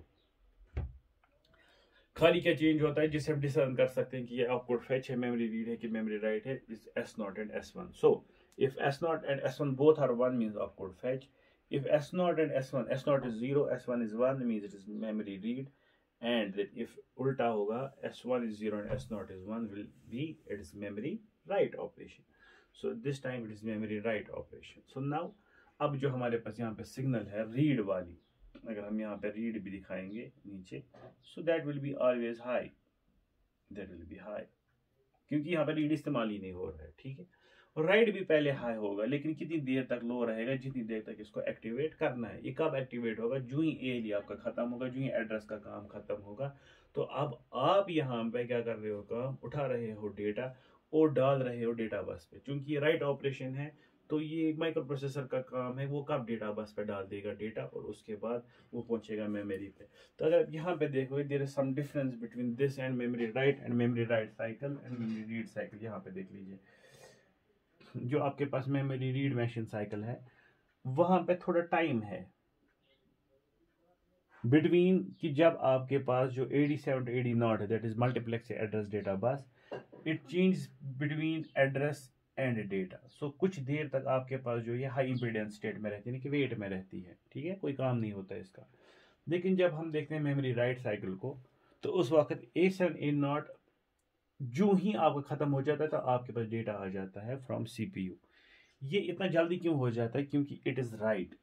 खाली क्या चेंज होता है जिससे हम डिसाइड कर सकते हैं कि ये ऑपकोड फैच है, मेमोरी रीड है कि मेमोरी राइट है, is S0 and S1। So if S0 and S1 both are 1 means opcode fetch, if S0 and S0 is 0, S1 is 1 means it is memory read, and if उल्टा होगा S1 is 0 and S0 is 1 will be it is memory write operation। so this time it is memory write operation। so now अब जो हमारे पास यहाँ पे signal है read वाली, अगर हम यहाँ पे रीड भी दिखाएंगे नीचे, so that will be always high, that will B high, क्योंकि यहाँ पे रीड इस्तेमाल ही नहीं हो रहा है। ठीक है, और राइट भी पहले हाई होगा, लेकिन कितनी देर तक लो रहेगा, जितनी देर तक इसको एक्टिवेट करना है। ये कब एक्टिवेट होगा, जो ही ALE आपका खत्म होगा, जो ही एड्रेस का काम खत्म होगा। तो अब आप यहाँ पे क्या कर रहे हो, काम उठा रहे हो डेटा और डाल रहे हो डेटा बस पे। चूंकि ये राइट ऑपरेशन है, तो ये माइक्रो प्रोसेसर का काम है, वो कब डेटा बस पे डाल देगा डेटा, और उसके बाद वो पहुंचेगा मेमोरी पे। तो अगर यहाँ पे देखो, there is some difference between this and memory write and memory write cycle and memory read cycle. यहाँ पे देख लीजिए, जो आपके पास मेमोरी रीड मशीन साइकिल है, वहां पे थोड़ा टाइम है बिटवीन कि जब आपके पास जो 87 to 80 है, that is multiplex address data bus, it change between address and data. So कुछ देर तक आपके पास जो ये हाई इंपीडेंस स्टेट में रहती है, कि वेट में रहती है। ठीक है, कोई काम नहीं होता इसका। लेकिन जब हम देखते हैं मेमोरी राइट साइकिल को, तो उस वक्त A7 A0 जो ही आपका ख़त्म हो जाता है तो आपके पास डेटा आ जाता है फ्रॉम CPU। ये इतना जल्दी क्यों हो जाता है? क्योंकि इट इज़ राइट।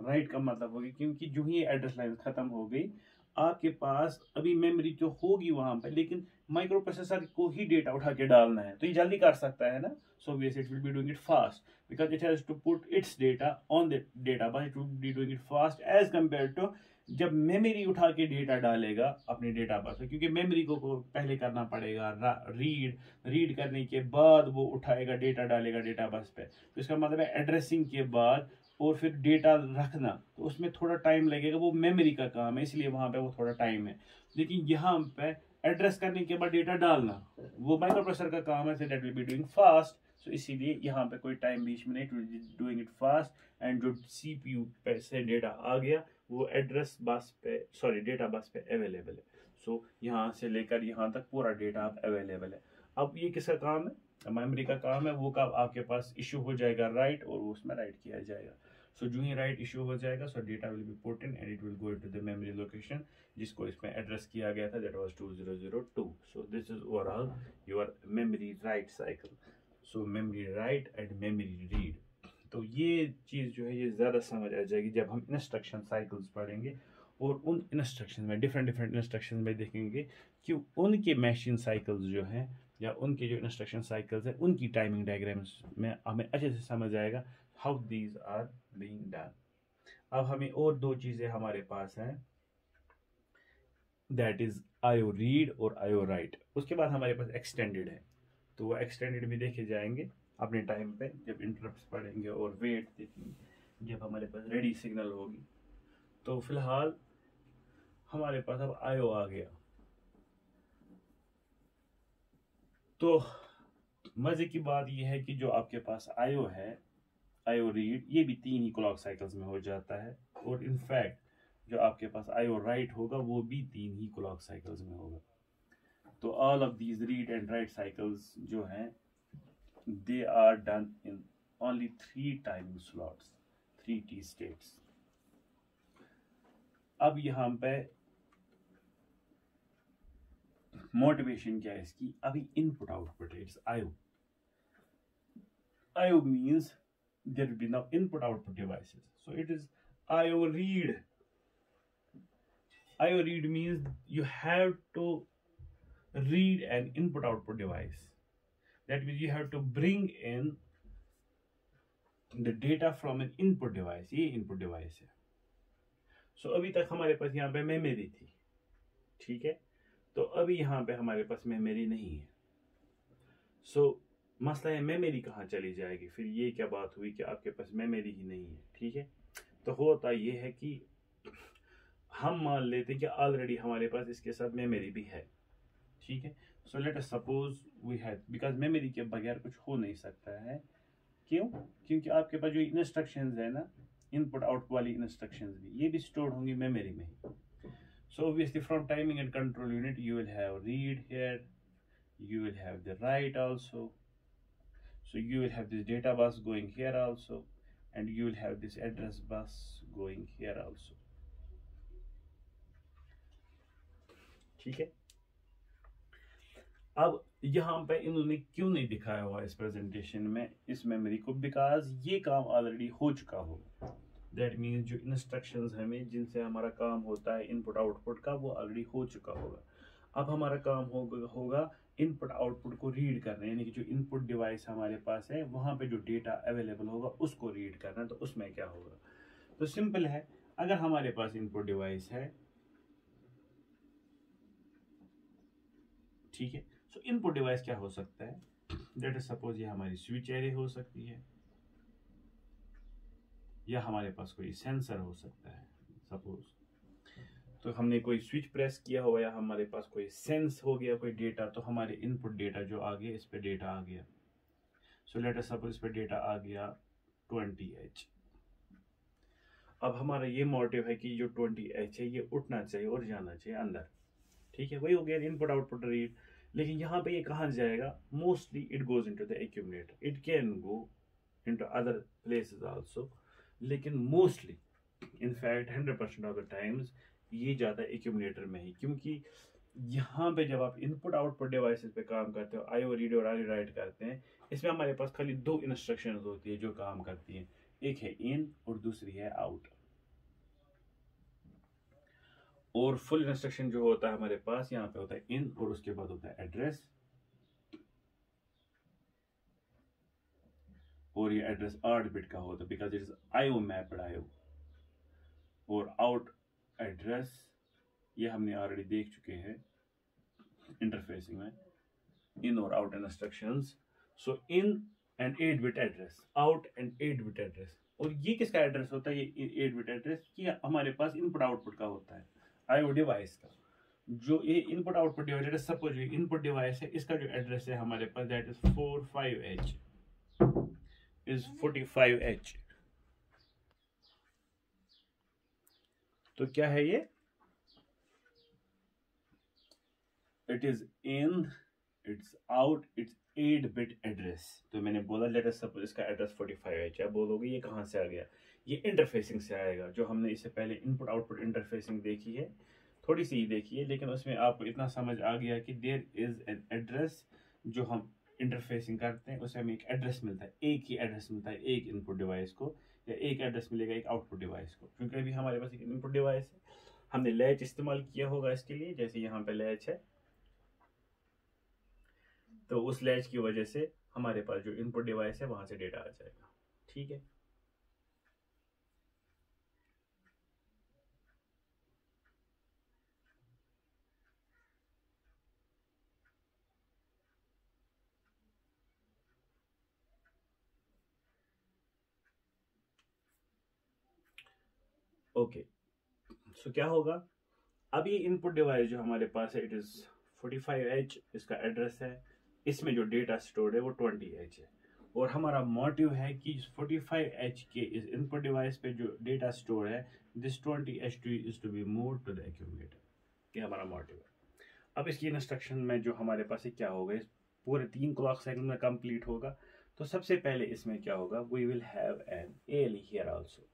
राइट का मतलब होगी क्योंकि जो ही एड्रेस लाइन ख़त्म हो गई, आपके पास अभी मेमोरी जो होगी वहाँ पर, लेकिन माइक्रो प्रोसेसर को ही डेटा उठा के डालना है तो ये जल्दी कर सकता है ना। सो obviously it will be doing it fast because it has to put its data on the data bus, it will be doing it fast as compared to जब मेमोरी उठा के डेटा डालेगा अपने डेटा बस में, क्योंकि memory को पहले करना पड़ेगा रीड करने के बाद वो उठाएगा डेटा डालेगा डेटा बस पे। तो इसका मतलब है एड्रेसिंग के बाद और फिर डेटा रखना, तो उसमें थोड़ा टाइम लगेगा, वो मेमोरी का काम है, इसलिए वहाँ पे वो थोड़ा टाइम है। लेकिन यहाँ पे एड्रेस करने के बाद डेटा डालना वो माइक्रो प्रोसेसर का काम है, that will be doing fast. So इसीलिए यहाँ पे कोई टाइम बीच में नहीं, डूइंग इट फास्ट। एंड जो CPU पे से डेटा आ गया वो एड्रेस बस पे, सॉरी डेटा बस पे अवेलेबल है। सो यहाँ से लेकर यहाँ तक पूरा डेटा अब अवेलेबल है। अब ये किसका काम है? मेमोरी का काम है। वो कब आपके पास इशू हो जाएगा राइट, और उसमें राइट किया जाएगा। सो जो ही राइट इशू हो जाएगा, so data will be put in and it will go to the memory location जिसको इसमें एड्रेस किया गया था, that was 2002। So this is overall your memory write cycle. So memory write and memory read. तो ये चीज़ जो है ये ज़्यादा समझ आ जाएगी जब हम इंस्ट्रक्शन साइकिल्स पढ़ेंगे, और उन इंस्ट्रक्शन में डिफरेंट इंस्ट्रक्शन में देखेंगे कि उनके मशीन साइकिल्स जो हैं या उनके जो इंस्ट्रक्शन साइकिल्स हैं उनकी टाइमिंग डायग्राम्स में हमें अच्छे से समझ आएगा how these are being done. अब हमें और दो चीज़ें हमारे पास हैं, दैट इज IO रीड और IO राइट। उसके बाद हमारे पास एक्सटेंडेड है, तो वो एक्सटेंडेड भी देखे जाएंगे अपने टाइम पे जब इंटरप्ट्स पढ़ेंगे और वेट देखेंगे जब हमारे पास रेडी सिग्नल होगी। तो फिलहाल हमारे पास अब IO आ गया। तो मज़े की बात यह है कि जो आपके पास IO है, IO रीड, ये भी 3 ही क्लॉक साइकिल्स में हो जाता है, और इनफैक्ट जो आपके पास IO राइट होगा वो भी 3 ही क्लॉक साइकिल्स में होगा। तो all of these read and right cycles जो हैं they are done in only 3 timing slots, 3 T states। अब यहाँ पे मोटिवेशन क्या है इसकी? अभी इनपुट आउटपुट है, it's IO। IO means there will be now input output devices, so it is IO read। IO read means you have to read an input output device, that means you have to bring in the data from an input device। ये input device है। सो अभी तक हमारे पास यहाँ पे memory थी, ठीक है, तो अभी यहाँ पे हमारे पास मेमोरी नहीं है। सो मसला है मेमोरी कहाँ चली जाएगी? फिर ये क्या बात हुई कि आपके पास मेमोरी ही नहीं है, ठीक है। तो होता ये है कि हम मान लेते हैं कि ऑलरेडी हमारे पास इसके साथ मेमोरी भी है, ठीक है। So let us suppose we have, because memory के बगैर कुछ हो नहीं सकता है। क्यों? क्योंकि आपके पास जो इंस्ट्रक्शंस है ना, इनपुट आउटपुट वाली इंस्ट्रक्शंस भी, ये भी स्टोर होंगी मेमोरी में ही। So obviously from timing and control unit you will have read here, you will have the write also, so you will have this data bus going here also, and you will have this address bus going here also, ठीक है। अब यहाँ पे इन्होंने क्यों नहीं दिखाया हुआ इस प्रेजेंटेशन में इस मेमोरी को? बिकॉज ये काम ऑलरेडी हो चुका होगा। दैट मीन्स जो इंस्ट्रक्शंस हमें जिनसे हमारा काम होता है इनपुट आउटपुट का, वो ऑलरेडी हो चुका होगा। अब हमारा काम होगा इनपुट आउटपुट को रीड करना, यानी कि जो इनपुट डिवाइस हमारे पास है वहाँ पे जो डेटा अवेलेबल होगा उसको रीड करना। तो उसमें क्या होगा? तो सिंपल है, अगर हमारे पास इनपुट डिवाइस है, ठीक है, सो इनपुट डिवाइस क्या हो सकता है? लेट अस सपोज ये हमारी स्विच एरे हो सकती है, या हमारे पास कोई सेंसर हो सकता है सपोज। तो हमने कोई स्विच प्रेस किया हो या हमारे पास कोई सेंस हो गया कोई डेटा, तो हमारे इनपुट डेटा जो आ गया, इस पे डेटा आ गया। सो लेट अस सपोज इस पे डेटा आ गया 20H। अब हमारा ये मोटिव है कि जो 20H है ये उठना चाहिए और जाना चाहिए अंदर, ठीक है, वही हो गया इनपुट आउटपुट रीड। लेकिन यहाँ पे ये कहाँ जाएगा? Mostly it goes into the accumulator, it can go into other places also, लेकिन mostly in fact 100% of the times ये ज़्यादा एक्यूमुलेटर में ही, क्योंकि यहाँ पे जब आप इनपुट आउटपुट डिवाइसेस पे काम करते हो, IO रीड और IO राइट करते हैं, इसमें हमारे पास खाली दो इंस्ट्रक्शंस होती है जो काम करती हैं, एक है इन और दूसरी है आउट। और फुल इंस्ट्रक्शन जो होता है हमारे पास यहाँ पे होता है इन और उसके बाद होता है एड्रेस, और ये एड्रेस 8 बिट का होता है because it is IO mapped IO। और आउट एड्रेस ये हमने ऑलरेडी देख चुके हैं इंटरफेसिंग में, इन और out instructions. So in and 8 bit address, out and 8 bit address. और ये किसका एड्रेस होता है? ये 8 बिट एड्रेस ये हमारे पास इनपुट आउटपुट का होता है, IO डिवाइस का। जो ये इनपुट आउटपुट डिवाइस है, सपोज ये इनपुट डिवाइस है, इसका जो एड्रेस है हमारे पास that is 45H is 45H। तो क्या है ये? It is in, it's out, it's 8 bit address. तो मैंने बोला लेट अस सपोज इसका एड्रेस 45H है। बोलोगे ये कहाँ से आ गया? ये इंटरफेसिंग से आएगा, जो हमने इससे पहले इनपुट आउटपुट इंटरफेसिंग देखी है, थोड़ी सी ही देखी है, लेकिन उसमें आपको इतना समझ आ गया कि देयर इज एन एड्रेस। जो हम इंटरफेसिंग करते हैं उसे हमें एक एड्रेस मिलता है, एक ही एड्रेस मिलता है एक इनपुट डिवाइस को, या एक एड्रेस मिलेगा एक आउटपुट डिवाइस को। क्योंकि अभी हमारे पास एक इनपुट डिवाइस है, हमने लैच इस्तेमाल किया होगा इसके लिए, जैसे यहाँ पे लैच है, तो उस लैच की वजह से हमारे पास जो इनपुट डिवाइस है वहां से डेटा आ जाएगा। ठीक है, ओके। सो क्या होगा? अब ये इनपुट डिवाइस जो हमारे पास है, इट इज 45H इसका एड्रेस है, इसमें जो डेटा स्टोर है वो 20H है। और हमारा मोटिव है कि 45H के इस इनपुट डिवाइस पे जो डेटा स्टोर है, this 20H is to be moved to the accumulator. ये हमारा मोटिव है। अब इसकी इंस्ट्रक्शन में जो हमारे पास है क्या होगा, इस पूरे 3 क्लॉक साइकिल में कंप्लीट होगा। तो सबसे पहले इसमें क्या होगा, we will have an ALE here also.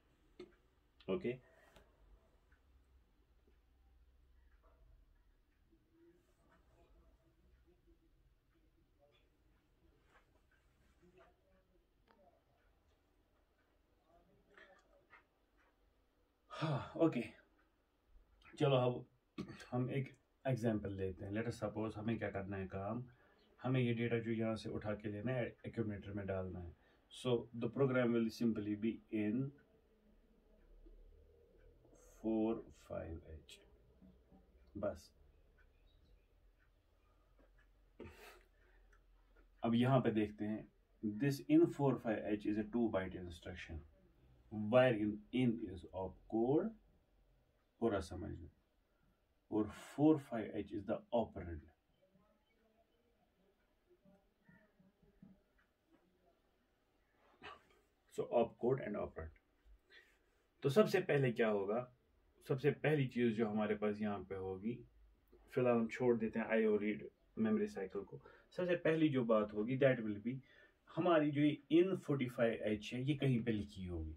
Okay, हाँ ओके। चलो अब हम एक एग्जांपल लेते हैं। लेट अस सपोज हमें क्या करना है काम, हमें ये डेटा जो यहाँ से उठा के लेना है एक्यूमुलेटर में डालना है। So the program will simply be in 45H बस। अब यहाँ पे देखते हैं, this in 45H is a 2 byte instruction, where in is op code, पूरा समझ लो, और 45H is the operand. So op code and operand. तो सबसे पहले क्या होगा, सबसे पहली चीज जो हमारे पास यहाँ पे होगी, फिलहाल हम छोड़ देते हैं IO रीड मेमोरी साइकिल को। सबसे पहली जो बात होगी दैट विल बी, हमारी जो इन 45H है ये कहीं पे लिखी होगी।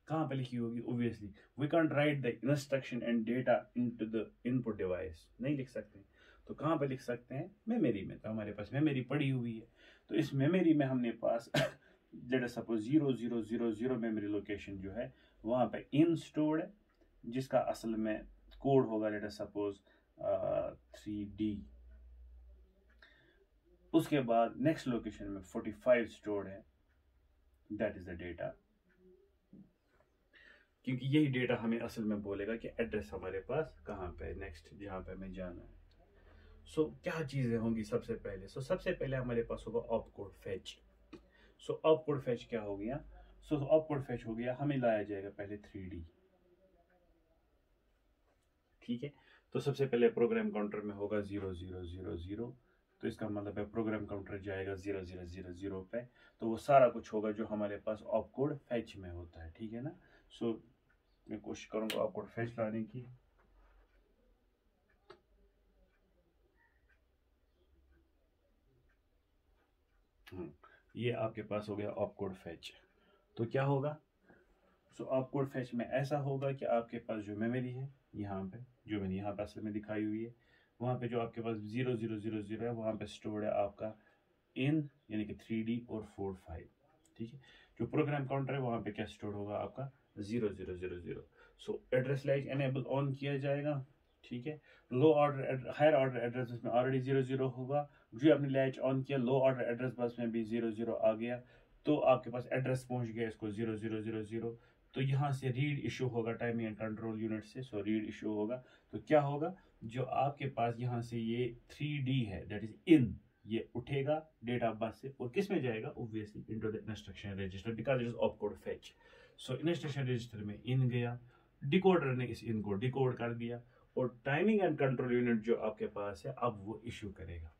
कहाँ पे लिखी होगी? Obviously we can't write the instruction and data into the input device, नहीं लिख सकते। तो कहाँ पे लिख सकते हैं? मेमोरी में। तो हमारे पास मेमोरी पड़ी हुई है, तो इस मेमोरी में हमने पास let us suppose 0000 memory location जो है वहाँ पे इन स्टोर्ड है, जिसका असल में कोड होगा लेट अस सपोज 3D। उसके बाद नेक्स्ट लोकेशन में 45 स्टोर्ड है, दैट इज द डेटा, क्योंकि यही डेटा हमें असल में बोलेगा कि एड्रेस हमारे पास कहाँ पे है, नेक्स्ट जहाँ पे हमें जाना है। सो क्या चीज़ें होंगी सबसे पहले? सबसे पहले हमारे पास होगा op code fetch. Op code fetch क्या हो गया? ऑप कोड फैच हो गया, हमें लाया जाएगा पहले 3D। ठीक है, तो सबसे पहले प्रोग्राम काउंटर में होगा 0000, तो इसका मतलब है प्रोग्राम काउंटर जाएगा 0000 पे। तो वो सारा कुछ होगा जो हमारे पास ऑप कोड फैच में होता है। ठीक है ना? मैं कोशिश करूंगा ऑप कोड फैच लाने की। ये आपके पास हो गया ऑप कोड फैच। तो क्या होगा? ऑप कोड फैच में ऐसा होगा कि आपके पास जो मेमोरी है यहाँ पे, जो मैंने यहाँ पे असल में दिखाई हुई है, वहाँ पे जो आपके पास 0000 है वहाँ पे स्टोर्ड है आपका इन यानी कि 3D और 4 5, ठीक है। जो प्रोग्राम काउंटर है वहाँ पे क्या स्टोर होगा आपका 0000। So address like enable on किया जाएगा, ठीक है। Low order higher order address bus में ऑलरेडी 00 होगा, जो आपने लैच ऑन किया लो ऑर्डर एड्रेस बस में भी 00 आ गया, तो आपके पास एड्रेस पहुंच गया इसको 0000। तो यहाँ से रीड इशू होगा टाइमिंग एंड कंट्रोल यूनिट से, सो रीड इशू होगा। तो क्या होगा, जो आपके पास यहाँ से ये 3D है दैट इज इन, ये उठेगा डेटा बस से और किस में जाएगा, obviously into the instruction register because it is opcode fetch. So instruction register में इन गया, डिकोडर ने इस इन को डिकोड कर दिया और टाइमिंग एंड कंट्रोल यूनिट जो आपके पास है अब वो इशू करेगा,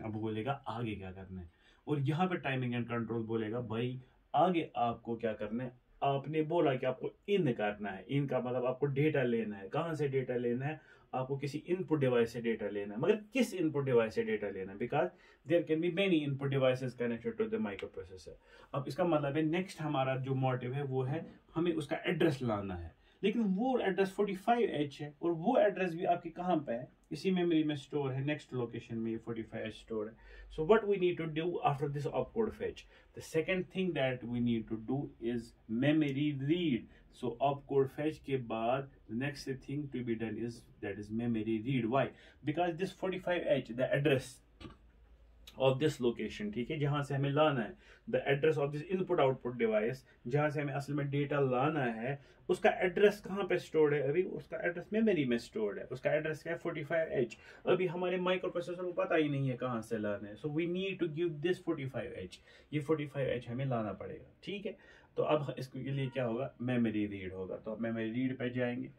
अब बोलेगा आगे क्या करना है। और यहाँ पे टाइमिंग एंड कंट्रोल बोलेगा भाई आगे आपको क्या करना है, आपने बोला कि आपको इन करना है, इन का मतलब आपको डेटा लेना है। कहाँ से डेटा लेना है, आपको किसी इनपुट डिवाइस से डेटा लेना है, मगर किस इनपुट डिवाइस से डेटा लेना है, because there can be many input devices connected to the microprocessor. अब इसका मतलब है नेक्स्ट हमारा जो मोटिव है वो है हमें उसका एड्रेस लाना है, लेकिन वो एड्रेस 45H है और वो एड्रेस भी आपके कहाँ पे है, इसी मेमोरी में स्टोर है, नेक्स्ट लोकेशन में ये 45H स्टोर है। So what we need to do after this opcode fetch, the second thing that we need to do is memory read. So opcode fetch के बाद the next thing to be done is that is memory read. Why? Because this 45H the address of this location, ठीक है, जहां से हमें लाना है, the address of this input output device, जहां से हमें असल में डेटा लाना है, उसका एड्रेस कहाँ पे स्टोर्ड है, अभी उसका एड्रेस मेमोरी में स्टोर्ड है। उसका एड्रेस क्या है 45H, अभी हमारे माइक्रो प्रोसेसर को पता ही नहीं है कहाँ से लाना है। So we need to give this 45H, ये 45H हमें लाना पड़ेगा, ठीक है। तो अब इसके लिए क्या होगा, मेमोरी रीड होगा। तो अब मेमोरी रीड पे जाएंगे,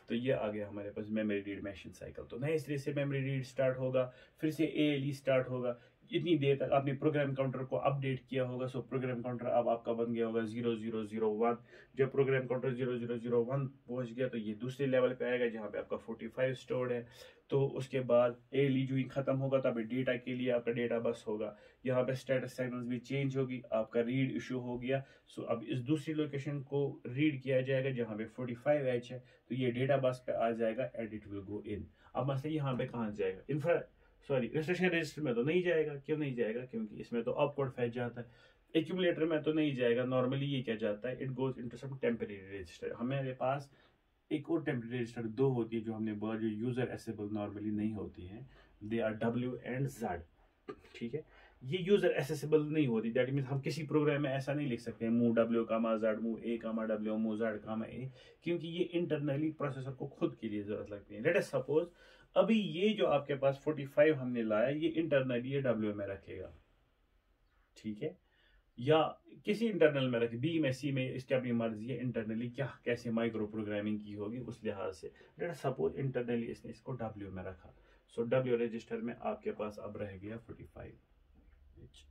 तो ये आ गया हमारे पास मेमोरी रीड मशीन साइकिल। तो नए सिरे से मेमोरी रीड स्टार्ट होगा, फिर से ALE स्टार्ट होगा। इतनी देर तक आपने प्रोग्राम काउंटर को अपडेट किया होगा, सो प्रोग्राम काउंटर अब आपका बन गया होगा 0001। जब प्रोग्राम काउंटर 0001 पहुंच गया तो ये दूसरे लेवल पे आएगा जहाँ पे आपका 45 स्टोर्ड है। तो उसके बाद ALE जो ही खत्म होगा तब डेटा के लिए आपका डेटा बस होगा, यहाँ पे स्टेटस सिग्नल्स भी चेंज होगी, आपका रीड इशू हो गया। सो अब इस दूसरी लोकेशन को रीड किया जाएगा जहाँ पे 45H है, तो ये डेटा बस पे आ जाएगा एंड इट विल गो इन। अब मसला यहाँ पे कहाँ जाएगा, इंस्ट्रक्शन रजिस्टर में तो नहीं जाएगा। क्यों नहीं जाएगा, क्योंकि इसमें तो ऑपकोड फेच जाता है। एक्यूमुलेटर में तो नहीं जाएगा, नॉर्मली ये क्या जाता है, it goes into some temporary register. हमारे पास एक और टेम्परेरी रजिस्टर दो होती है जो हमने बोला, जो यूजर एसेबल नॉर्मली नहीं होती हैं, they are W and Z, ठीक है। ये यूजर एसेसिबल नहीं होती, दैट मीन्स हम किसी प्रोग्राम में ऐसा नहीं लिख सकते move W comma Z, move A comma W, move Z comma A, क्योंकि ये इंटरनली प्रोसेसर को खुद के लिए जरूरत लगती है। लेट अस सपोज अभी ये जो आपके पास 45 हमने लाया, ये इंटरनली ये W में रखेगा, ठीक है, या किसी इंटरनल में रखे, B में, C में, इसकी अपनी मर्जी है इंटरनली क्या कैसे माइक्रो प्रोग्रामिंग की होगी उस लिहाज से। लेट अस सपोज इंटरनली इसने इसको W में रखा, सो W रजिस्टर में आपके पास अब रह गया 45H,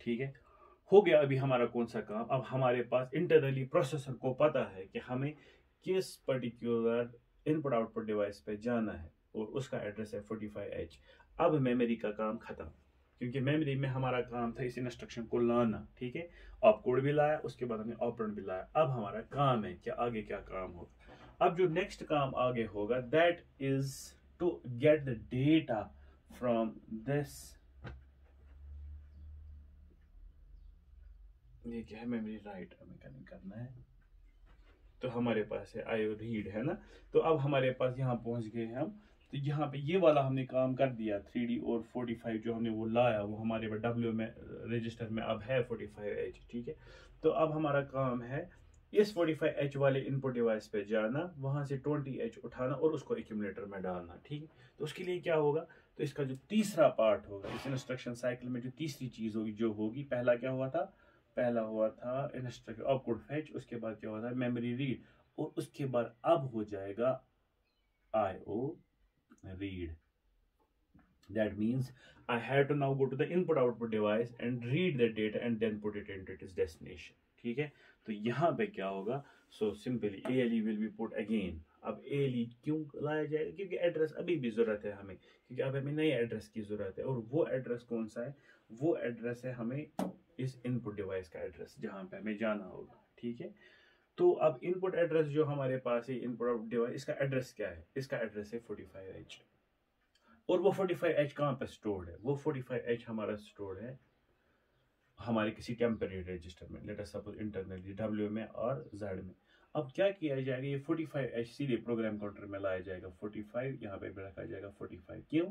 ठीक है। हो गया अभी हमारा कौन सा काम, अब हमारे पास इंटरनली प्रोसेसर को पता है कि हमें किस पर्टिकुलर इनपुट आउटपुट डिवाइस पे जाना है और उसका एड्रेस है 45H। अब मेमोरी का काम खत्म, क्योंकि मेमोरी में हमारा काम था इस इंस्ट्रक्शन को लाना, ठीक है, ऑपकोड भी लाया, उसके बाद हमने ऑपरेंड भी लाया। अब हमारा काम है कि आगे क्या काम होगा। अब जो नेक्स्ट काम आगे होगा that is to get the data from this, ये क्या है, मेमोरी राइट हमें करना है। तो हमारे पास है IO रीड है ना, तो अब हमारे पास यहाँ पहुंच गए हैं हम। तो यहाँ पे ये वाला हमने काम कर दिया, 3D और 45 जो हमने वो लाया वो हमारे पास W में रजिस्टर में अब है 45H, ठीक है। तो अब हमारा काम है इस 45H वाले इनपुट डिवाइस पे जाना, वहां से 20H उठाना और उसको एक्यूमुलेटर में डालना, ठीक है। तो उसके लिए क्या होगा, तो इसका जो तीसरा पार्ट होगा इस इंस्ट्रक्शन साइकिल में, जो तीसरी चीज होगी जो होगी, पहला क्या हुआ था, पहला हुआ था इंस्ट्रक्शन ऑपकोड फेच, उसके बाद क्या हुआ था मेमोरी रीड, और उसके बाद अब हो जाएगा IO read. That means I have to now go to the input output device and read the data and then put it into its destination, ठीक है। तो यहाँ पे क्या होगा, so simply ALE will be put again। अब ALE क्यों लाया जाएगा, क्योंकि एड्रेस अभी भी जरूरत है हमें, क्योंकि अब हमें नए एड्रेस की जरूरत है, और वो एड्रेस कौन सा है, वो एड्रेस है हमें इस इनपुट डिवाइस का एड्रेस जहाँ पे हमें जाना होगा, ठीक है। तो अब इनपुट एड्रेस जो हमारे पास है, इनपुट डिवाइस, इसका एड्रेस क्या है? इसका एड्रेस है 45H। और वो 45H कहाँ पे स्टोर्ड है? वो 45H हमारा स्टोर्ड है हमारे किसी टेम्परेरी रजिस्टर में, late us suppose internally W में और Z में। अब क्या किया जाएगा, ये 45H सीधे प्रोग्राम काउंटर में लाया जाएगा 45, यहाँ पे भी रखा जाएगा 45। क्यों?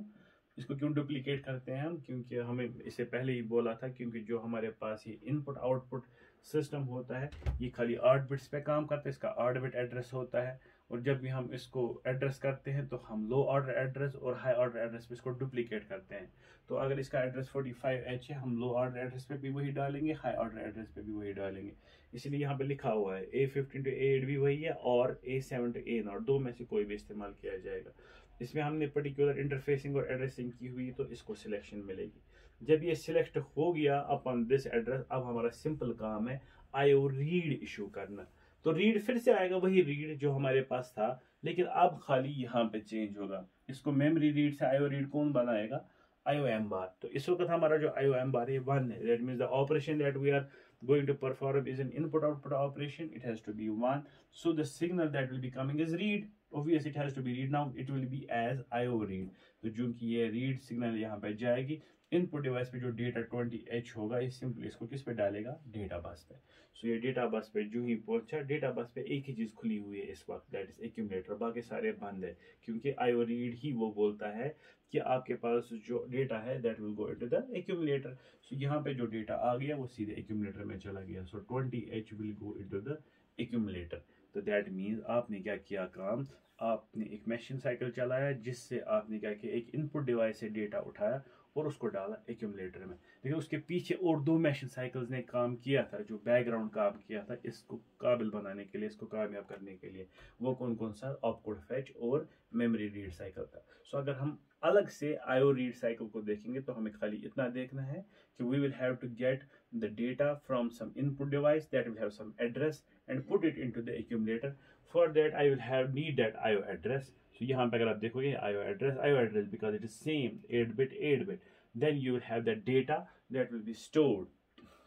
इसको क्यों डुप्लीकेट करते हैं हम? क्योंकि हमें इससे पहले ही बोला था, क्योंकि जो हमारे पास ये इनपुट आउटपुट सिस्टम होता है ये खाली 8 बिट्स पे काम करता है, इसका 8 बिट एड्रेस होता है। और जब भी हम इसको एड्रेस करते हैं तो हम लो ऑर्डर एड्रेस और हाई ऑर्डर एड्रेस पे इसको डुप्लीकेट करते हैं। तो अगर इसका एड्रेस 45H है, हम लो ऑर्डर एड्रेस पे भी वही डालेंगे, हाई ऑर्डर एड्रेस पे भी वही डालेंगे। इसलिए यहाँ पे लिखा हुआ है A15 to A8 भी वही है और A7 to A0, दो में से कोई भी इस्तेमाल किया जाएगा। इसमें हमने पर्टिकुलर इंटरफेसिंग और एड्रेसिंग की हुई तो इसको सिलेक्शन मिलेगी। जब ये सिलेक्ट हो गया अपन दिस एड्रेस, अब हमारा सिंपल काम है IO रीड इशू करना। तो रीड फिर से आएगा वही रीड जो हमारे पास था, लेकिन अब खाली यहाँ पे चेंज होगा। इसको मेमोरी रीड से IO रीड कौन बनाएगा? IOM बार। तो इस वक्त हमारा जो IOM बार है 1 है। That means the operation that we are going to perform is an input output operation. It has to be 1. So the signal that will be coming is read. Obviously it has to be read. Now it will be as IO read. तो चूंकि ये read signal यहाँ पे जाएगी, input device पे जो data 20H होगा, ये सिंपली इसको किस पे डालेगा? डेटा बस पे। सो ये डेटा बस पे जो ही पहुंचा, डेटा बस पे एक ही चीज खुली हुई है इस वक्त, दैट इज एक्यूमुलेटर। बाकी सारे बंद है, क्योंकि IO रीड ही वो बोलता है कि आपके पास जो डेटा है that will go into the accumulator. So यहाँ पे जो डेटा आ गया वो सीधे एक्यूमुलेटर में चला गया। सो 20H will go into the accumulator. तो दैट मीन्स आपने क्या किया काम? आपने एक मैशिंग साइकिल चलाया जिससे आपने क्या किया, एक इनपुट डिवाइस से डेटा उठाया और उसको डाला एक्यूमुलेटर में। लेकिन उसके पीछे और दो मैशिंग साइकिल्स ने काम किया था, जो बैकग्राउंड काम किया था इसको काबिल बनाने के लिए, इसको कामयाब करने के लिए। वो कौन कौन सा? ऑपकोड फेच और मेमोरी रीड साइकिल था। सो अगर हम अलग से IO रीड साइकिल को देखेंगे तो हमें खाली इतना देखना है कि we will have to get the data from some input device that will have some address and put it into the accumulator. For that I will have need that IO address. So यहाँ पे अगर आप देखोगे IO address because it is same 8 bit, then you will have that data that will be stored,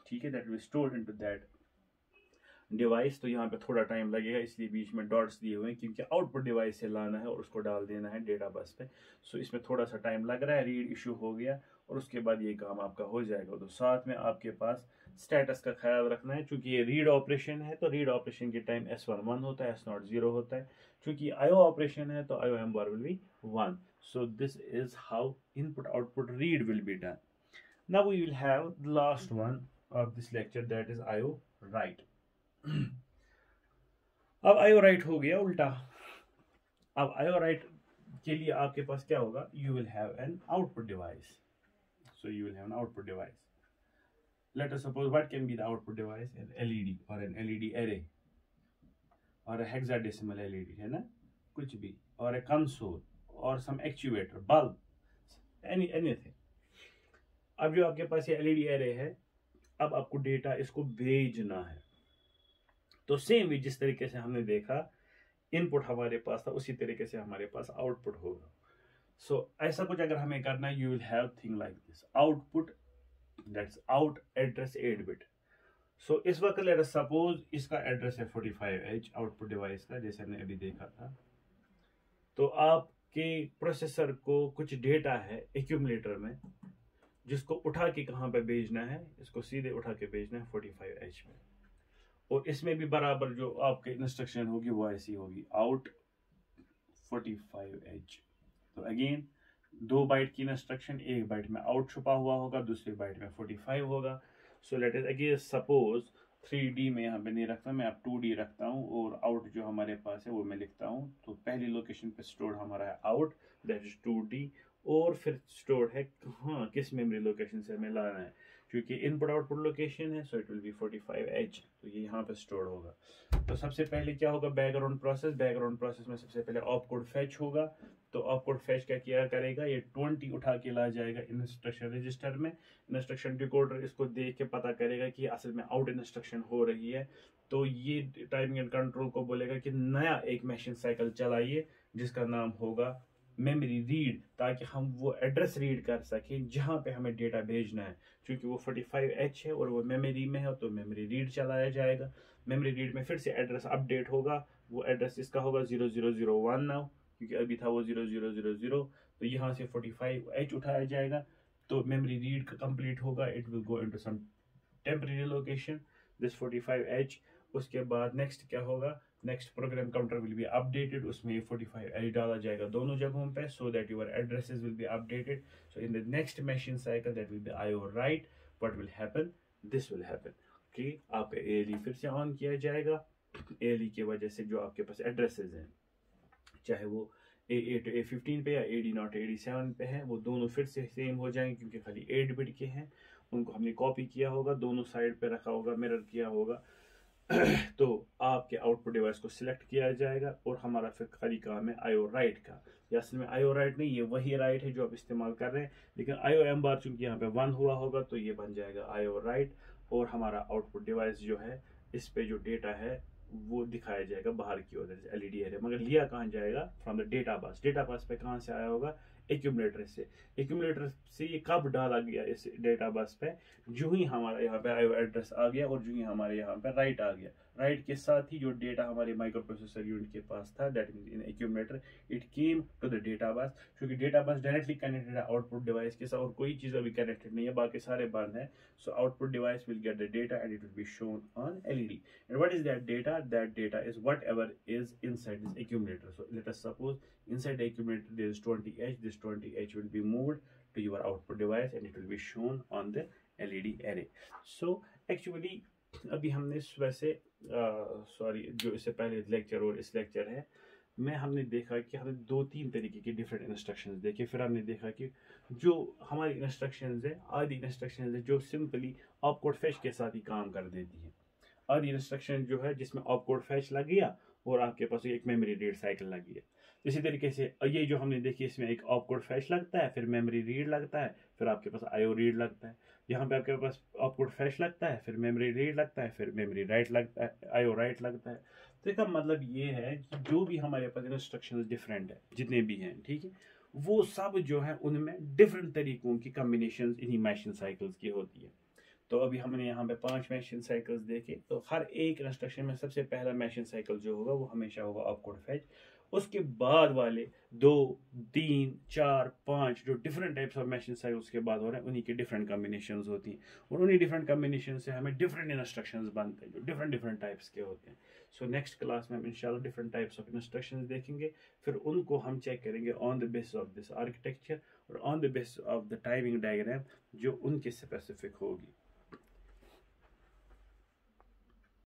ठीक है, that will be stored into that device. तो यहाँ पे थोड़ा टाइम लगेगा, इसलिए बीच में डॉट्स दिए हुए हैं, क्योंकि आउटपुट डिवाइस से लाना है और उसको डाल देना है डेटा बस पे। सो इसमें थोड़ा सा टाइम लग रहा है। रीड इशू हो गया और उसके बाद ये काम आपका हो जाएगा। तो साथ में आपके पास स्टेटस का ख्याल रखना है, क्योंकि ये रीड ऑपरेशन है तो रीड ऑपरेशन के टाइम S1 1 होता है, S0 0 होता है। चूंकि IO ऑपरेशन है तो IOM bar will be 1. So this is how input output read will be done. Now we will have the last one of this lecture, that is IO write. अब IO write हो गया उल्टा। अब IO write के लिए आपके पास क्या होगा? You will have an output device. So you will have an output device. Let us suppose what can be the output device? An LED or an LED array or a hexadecimal LED, है ना, कुछ भी, or a console or some actuator, bulb, anything. अब जो आपके पास ये LED array है, अब आपको डेटा इसको भेजना है। तो सेम भी जिस तरीके से हमने देखा इनपुट हमारे पास था, उसी तरीके से हमारे पास आउटपुट होगा। सो ऐसा कुछ अगर हमें करना है, you will have thing like this, output that's out address 8 bit. So इस वक्त लेट अस सपोज इसका एड्रेस है 45H आउटपुट डिवाइस का, जैसे हमने अभी देखा था। तो आपके प्रोसेसर को कुछ डेटा है एक्यूमुलेटर में, जिसको उठा के कहाँ पे भेजना है? इसको सीधे उठा के भेजना है 45H में। और इसमें भी बराबर जो आपके इंस्ट्रक्शन होगी वो ऐसी होगी, आउट 45H। तो अगेन 2 बाइट की इंस्ट्रक्शन, 1 बाइट में आउट छुपा हुआ होगा, दूसरे बाइट में 45 होगा। सो let us again suppose 3D में यहाँ पे नहीं रखता मैं, अब 2D रखता हूँ और आउट जो हमारे पास है वो मैं लिखता हूँ। तो पहली लोकेशन पे स्टोर हमारा है आउट, दैट इज 2D, और फिर स्टोर है हाँ किस मेमोरी लोकेशन से हमें लाना है, क्योंकि इनपुट आउटपुट लोकेशन है। So it will be 45H, तो ये यहाँ पे स्टोर होगा। तो सबसे पहले क्या होगा? बैकग्राउंड प्रोसेस में सबसे पहले ऑपकोड फेच होगा। तो ऑपकोड फेच क्या किया करेगा? ये 20 उठा के ला जाएगा इंस्ट्रक्शन रजिस्टर में। इंस्ट्रक्शन डिकोडर इसको देख के पता करेगा कि असल में आउट इंस्ट्रक्शन हो रही है। तो ये टाइमिंग एंड कंट्रोल को बोलेगा कि नया एक मैशिंग साइकिल चलाइए जिसका नाम होगा मेमोरी रीड, ताकि हम वो एड्रेस रीड कर सकें जहां पे हमें डेटा भेजना है। क्योंकि वो 45H है और वो मेमोरी में है तो मेमोरी रीड चलाया जाएगा। मेमोरी रीड में फिर से एड्रेस अपडेट होगा, वो एड्रेस इसका होगा 0001 नाउ, क्योंकि अभी था वो 0000, तो यहाँ से 45H उठाया जाएगा, तो मेमोरी रीड का कंप्लीट होगा, it will go into some temporary location this 45H। उसके बाद नेक्स्ट क्या होगा, next program counter will be updated, उसमें ये 45H डाला जाएगा दोनों जगहों पे, so that your addresses will be updated. So in the next machine cycle that will be IO write, what will happen, this will happen कि आपका ALE फिर से ऑन किया जाएगा। ALE की वजह से जो आपके पास एड्रेसेस हैं, चाहे वो A8 A15 पे या AD0 AD7 पे है, वो दोनों फिर से सेम हो जाएंगे, क्योंकि खाली 8 बिट के हैं, उनको हमने कॉपी किया होगा, दोनों साइड पे रखा होगा, मिरर किया होगा। तो आपके आउटपुट डिवाइस को सिलेक्ट किया जाएगा और हमारा फिर खाली काम है IO राइट का। या असल में IO राइट नहीं, ये वही राइट है जो आप इस्तेमाल कर रहे हैं, लेकिन IO M बार चूंकि यहाँ पे 1 हुआ होगा तो ये बन जाएगा IO राइट, और हमारा आउटपुट डिवाइस जो है इस पे जो डेटा है वो दिखाया जाएगा बाहर की ओर से LED एरे, मगर लिया कहाँ जाएगा, फ्रॉम द डेटा बस। डेटा बस पे कहाँ से आया होगा, एक्यूमुलेटर से। एक्यूमुलेटर से ये कब डाला गया इस डेटा बस पे, जो ही हमारा यहाँ पे IO एड्रेस आ गया और जो ही हमारे यहाँ पे राइट आ गया, राइट के साथ ही जो डेटा हमारे माइक्रो प्रोसेसर यूनिट के पास था, that means in accumulator, it came to the data bus, क्योंकि डेटा बस डायरेक्टली कनेक्टेड है आउटपुट डिवाइस के साथ, और कोई चीज अभी कनेक्टेड नहीं है, बाकी सारे बंद है। So output device will get the data and it will be shown on LED। And what is that data? That data is whatever is inside this accumulator. So let us suppose inside the accumulator there is 20H. This 20H will be moved to your output device and it will be shown on the LED array. So actually अभी हमने वैसे sorry जो इससे पहले lecture और इस lecture है में हमने देखा कि हमने 2-3 तरीके के डिफरेंट इंस्ट्रक्शंस देखे। फिर हमने देखा कि जो हमारी इंस्ट्रक्शंस है, आदि इंस्ट्रक्शंस है जो सिंपली ऑपकोड फैच के साथ ही काम कर देती है। आदि इंस्ट्रक्शन जो है जिसमें ऑपकोड फैच लग गया और आपके पास एक मेमोरी रीड साइकिल लग गया। इसी तरीके से ये जो हमने देखी, इसमें एक ऑपकोड फैच लगता है, फिर मेमोरी रीड लगता है, फिर आपके पास IO रीड लगता है। यहाँ पे आपके पास ऑपकोड फैच लगता है, फिर मेमोरी रीड लगता है, फिर मेमोरी राइट लगता है, IO राइट लगता है। तो इसका मतलब ये है कि जो भी हमारे पास इंस्ट्रक्शंस डिफरेंट है, जितने भी हैं, ठीक है, वो सब जो है उनमें डिफरेंट तरीकों की कम्बिनेशन इन्हीं मैशिंग साइकिल्स की होती है। तो अभी हमने यहाँ पे 5 मैशिंग साइकिल्स देखे। तो हर एक इंस्ट्रक्शन में सबसे पहला मैशिंग साइकिल जो होगा वो हमेशा होगा ऑपकोड फैच। उसके बाद वाले 2, 3, 4, 5 जो different types of mashing cycle उसके बाद हो रहे हैं, उन्हीं के डिफरेंट कॉम्बिनेशंस होती हैं, और उन्हीं डिफरेंट कॉम्बिनेशन से हमें डिफरेंट इंस्ट्रक्शंस बनते हैं जो डिफरेंट टाइप्स के होते हैं। सो नेक्स्ट क्लास में हम इंशाल्लाह डिफरेंट टाइप्स ऑफ इंस्ट्रक्शंस देखेंगे, फिर उनको हम चेक करेंगे on the basis of this architecture और on the basis of the timing diagram जो उनके स्पेसिफिक होगी।